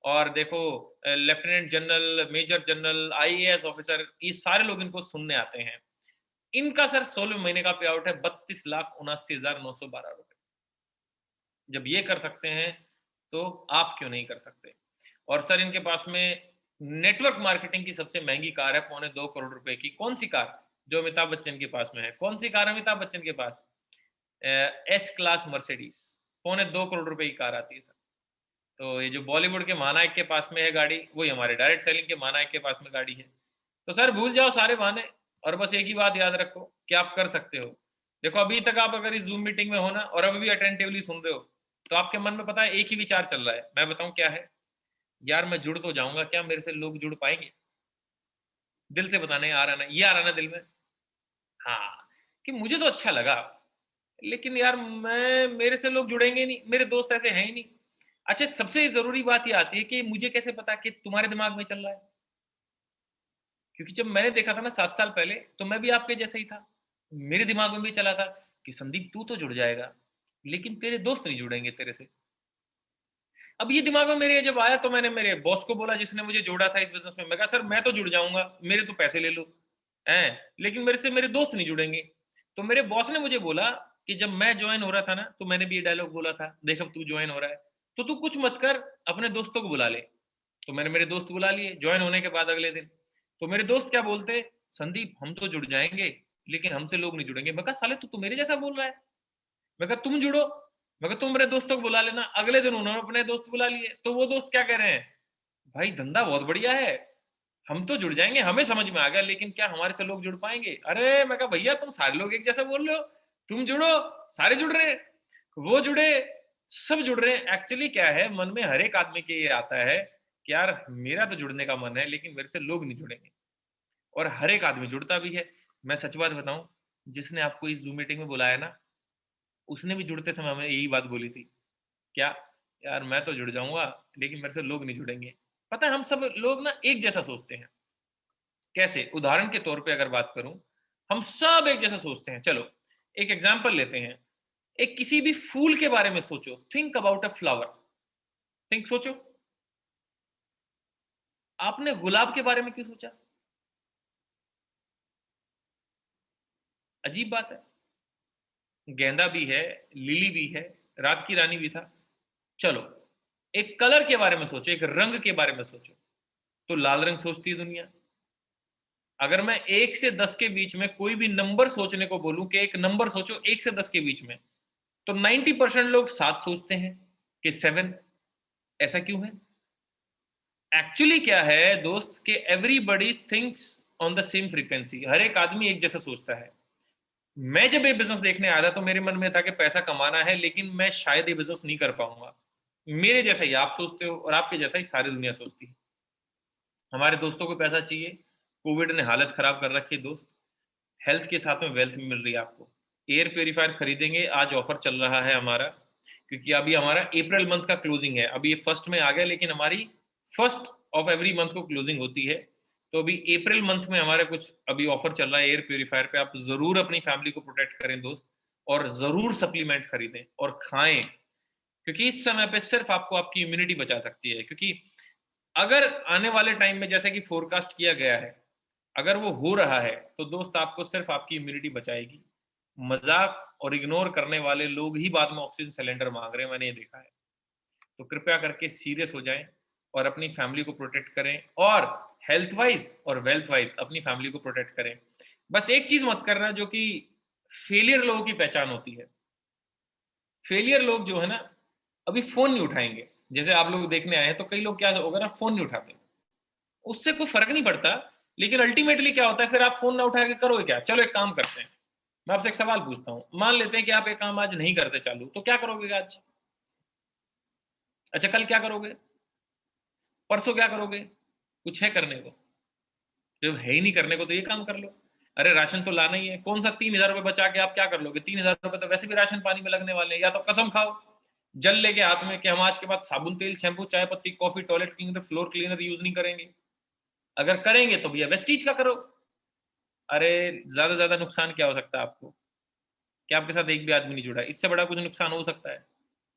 और देखो lieutenant general, major general, IAS officer, ये सारे लोग इनको सुनने आते हैं। इनका सर 16 महीने का पे आउट है 32,79,912 रुपए। जब ये कर सकते हैं तो आप क्यों नहीं कर सकते? और सर इनके पास में नेटवर्क मार्केटिंग की सबसे महंगी कार है, 2.25 करोड़ रुपए की। कौन सी कार? जो अमिताभ बच्चन के पास में है। कौन सी कार है अमिताभ बच्चन के पास? S क्लास मर्सिडीज, 2.25 करोड़ रुपए की कार आती है सर। तो ये जो बॉलीवुड के महानायक के पास में है गाड़ी, वही हमारे डायरेक्ट सेलिंग के महानायक के पास में गाड़ी है। तो सर भूल जाओ सारे बहाने, और बस एक ही बात याद रखो कि आप कर सकते हो। देखो अभी तक आप अगर इस जूम मीटिंग में हो ना, और अभी भी अटेंटिवली सुन रहे हो, तो आपके मन में पता है एक ही विचार चल रहा है। मैं बताऊं क्या है? यार मैं जुड़ तो जाऊंगा, क्या मेरे से लोग जुड़ पाएंगे? दिल से बताना ये आ रहा ना, ये आ रहा ना दिल में, हाँ, कि मुझे तो अच्छा लगा, लेकिन यार मैं, मेरे से लोग जुड़ेंगे नहीं, मेरे दोस्त ऐसे हैं ही नहीं। अच्छा, सबसे जरूरी बात ये आती है कि मुझे कैसे पता कि तुम्हारे दिमाग में चल रहा है? क्योंकि जब मैंने देखा था ना 7 साल पहले, तो मैं भी आपके जैसा ही था। मेरे दिमाग में भी चला था कि संदीप तू तो जुड़ जाएगा, लेकिन तेरे दोस्त नहीं जुड़ेंगे तेरे से। अब ये दिमाग में मेरे जब आया, तो मैंने मेरे बॉस को बोला जिसने मुझे जोड़ा था इस बिज़नेस में, मैं कहा सर मैं तो जुड़ जाऊँगा, मेरे तो पैसे ले लो, हैं? लेकिन मेरे से मेरे दोस्त नहीं जुड़ेंगे। तो मेरे बॉस ने मुझे बोला कि जब मैं जॉइन हो रहा था ना, तो मैंने भी ये डायलॉग बोला था, देख अब तू जॉइन हो रहा है, तो तू कुछ मत कर, अपने दोस्तों को बुला ले। तो मैंने मेरे दोस्त बुला लिए जॉइन होने के बाद अगले दिन। तो मेरे दोस्त क्या बोलते, संदीप हम तो जुड़ जाएँगे, लेकिन हमसे लोग नहीं जुड़ेंगे। मैं कहा साले तू तो मेरे जैसा बोल रहा है। मैं कहा तुम जुड़ो, मैं कहा तुम मेरे दोस्तों को बुला लेना। अगले दिन उन्होंने अपने दोस्त बुला लिए, तो वो दोस्त क्या कह रहे हैं, भाई धंधा बहुत बढ़िया है, हम तो जुड़ जाएंगे, हमें समझ में आ गया, लेकिन क्या हमारे से लोग जुड़ पाएंगे? अरे मैं कहा भैया तुम सारे लोग एक जैसा बोल रहे हो, तुम जुड़ो, सारे जुड़ रहे हैं, वो जुड़े, सब जुड़ रहे हैं। एक्चुअली क्या है, मन में हर एक आदमी के ये आता है कि यार मेरा तो जुड़ने का मन है, लेकिन मेरे से लोग नहीं जुड़ेंगे, और हर एक आदमी जुड़ता भी है। मैं सच बात बताऊं, जिसने आपको इस जूम मीटिंग में बुलाया ना, उसने भी जुड़ते समय हमें यही बात बोली थी। क्या? यार मैं तो जुड़ जाऊँगा, लेकिन मेरे से लोग नहीं जुड़ेंगे। पता है हम सब लोग ना एक जैसा सोचते हैं। कैसे? उदाहरण के तौर पे अगर बात करूँ, हम सब एक जैसा सोचते हैं। चलो, एक एग्ज़ाम्पल लेते हैं। एक किसी भी फूल के बारे में सोचो, think about a flower, think सोचो। आपने गुलाब के बारे में क्यों सोचा? अजीब बात है। गेंदा भी है, लिली भी है, रात की रानी भी था। चलो, एक कलर के बारे में सोचो, एक रंग के बारे में सोचो, तो लाल रंग सोचती है दुनिया। अगर मैं 1 से 10 के बीच में कोई भी नंबर सोचने को बोलूं कि एक नंबर सोचो 1 से 10 के बीच में, तो 90% लोग 7 सोचते हैं कि 7। ऐसा क्यों है? एक्चुअली क्या है दोस्त कि everybody thinks on the same frequency, हर एक आदमी एक जैसा सोचता है। मैं जब ये बिजनेस देखने आया था, तो मेरे मन में था कि पैसा कमाना है, लेकिन मैं शायद ये बिजनेस नहीं कर पाऊंगा। मेरे जैसा ही आप सोचते हो, और आपके जैसा ही सारी दुनिया सोचती है। हमारे दोस्तों को पैसा चाहिए, कोविड ने हालत खराब कर रखी है दोस्त, हेल्थ के साथ में वेल्थ भी मिल रही है आपको। एयर प्योरीफायर खरीदेंगे, आज ऑफर चल रहा है हमारा, क्योंकि अभी हमारा अप्रैल मंथ का क्लोजिंग है। अभी ये फर्स्ट में आ गया, लेकिन हमारी फर्स्ट ऑफ एवरी मंथ को क्लोजिंग होती है। तो अभी अप्रैल मंथ में हमारे कुछ अभी ऑफर चल रहा है एयर प्योरीफायर पे। आप जरूर अपनी फैमिली को प्रोटेक्ट करें दोस्त, और जरूर सप्लीमेंट खरीदें और खाएं, क्योंकि इस समय पे सिर्फ आपको आपकी इम्यूनिटी बचा सकती है। क्योंकि अगर आने वाले टाइम में जैसे कि फोरकास्ट किया गया है, अगर वो हो रहा है, तो दोस्त आपको सिर्फ आपकी इम्यूनिटी बचाएगी। मजाक और इग्नोर करने वाले लोग ही बाद में ऑक्सीजन सिलेंडर मांग रहे हैं, मैंने ये देखा है। तो कृपया करके सीरियस हो जाएं और अपनी फैमिली को प्रोटेक्ट करें, और हेल्थ वाइज और वेल्थ वाइज अपनी फैमिली को प्रोटेक्ट करें। बस एक चीज मत करना जो कि फेलियर लोगों की पहचान होती है। फेलियर लोग जो है ना, अभी फोन नहीं उठाएंगे। जैसे आप लोग देखने आए हैं, तो कई लोग क्या होगा ना, फोन नहीं उठाते, उससे कोई फर्क नहीं पड़ता। लेकिन अल्टीमेटली क्या होता है, फिर आप फोन ना उठा के करोगे क्या? चलो एक काम करते हैं, मैं आपसे एक सवाल पूछता हूं। मान लेते हैं कि आप एक काम आज नहीं करते चालू, तो क्या करोगे आज? अच्छा, कल क्या करोगे? परसों क्या करोगे? कुछ है करने को? जब है ही नहीं करने को, तो ये काम कर लो। अरे राशन तो लाना ही है, कौन सा 3,000 रुपए बचा के आप क्या कर लोगे? 3,000 रुपए तो वैसे भी राशन पानी में लगने वाले हैं। या तो कसम खाओ जल लेके हाथ में कि हम आज के बाद साबुन तेल शैम्पू चाय पत्ती coffee toilet cleaner floor cleaner use नहीं करेंगे। अगर करेंगे तो भैया वेस्टीज का करो। अरे ज्यादा ज्यादा नुकसान क्या हो सकता है आपको, कि आपके साथ एक भी आदमी नहीं जुड़ा है? इससे बड़ा कुछ नुकसान हो सकता है?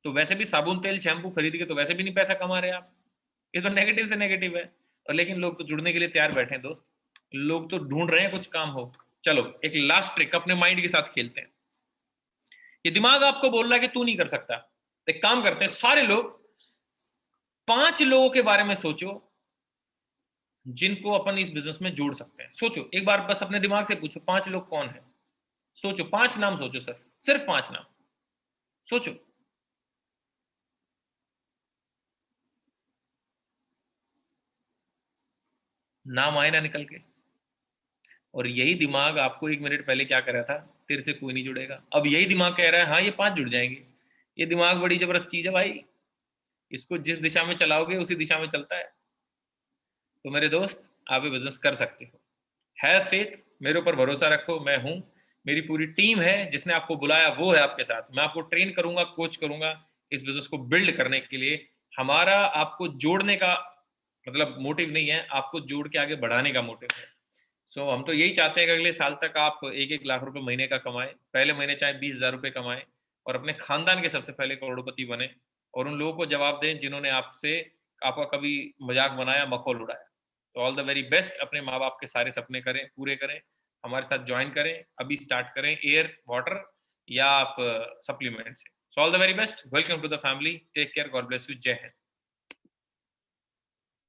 तो वैसे भी साबुन तेल शैम्पू खरीद के तो वैसे भी नहीं पैसा कमा रहे आप। ये तो नेगेटिव से नेगेटिव है। और लेकिन लोग तो जुड़ने के लिए तैयार बैठे हैं दोस्त, लोग तो ढूंढ रहे हैं कुछ काम हो। चलो एक लास्ट ट्रिक अपने माइंड के साथ खेलते हैं। ये दिमाग आपको बोल रहा है कि तू नहीं कर सकता, एक काम करते हैं सारे लोग, 5 लोगों के बारे में सोचो जिनको अपन इस बिजनेस में जोड़ सकते हैं। सोचो एक बार, बस अपने दिमाग से पूछो 5 लोग कौन है। सोचो 5 नाम सोचो, सिर्फ सिर्फ 5 नाम सोचो। नाम आए ना निकल के। और यही दिमाग आपको 1 मिनट पहले क्या कर रहा था, तेरे से कोई नहीं जुड़ेगा। अब यही दिमाग कह रहा है हाँ ये 5 जुड़ जाएंगे। ये दिमाग बड़ी जबरदस्त चीज है भाई, इसको जिस दिशा में चलाओगे उसी दिशा में चलता है। तो मेरे दोस्त, आप ये बिजनेस कर सकते हो। हैव फेथ, मेरे ऊपर भरोसा रखो, मैं हूँ, मेरी पूरी टीम है, जिसने आपको बुलाया वो है आपके साथ, मैं आपको ट्रेन करूंगा, कोच करूंगा इस बिजनेस को बिल्ड करने के लिए। हमारा आपको जोड़ने का मतलब मोटिव नहीं है, आपको जोड़ के आगे बढ़ाने का मोटिव है। सो हम तो यही चाहते हैं कि अगले साल तक आप 1-1 लाख रुपए महीने का कमाएं, पहले महीने चाहे 20,000 रुपए कमाएं और अपने खानदान के सबसे पहले करोड़पति बने और उन लोगों को जवाब दें जिन्होंने आपसे आपका कभी मजाक बनाया, मखौल उड़ाया। तो ऑल द वेरी बेस्ट, अपने माँ बाप के सारे सपने करें, पूरे करें, हमारे साथ ज्वाइन करें, अभी स्टार्ट करें एयर वाटर या आप सप्लीमेंट से। So all the very best, welcome to the family, take care, god bless you, जय हिंद।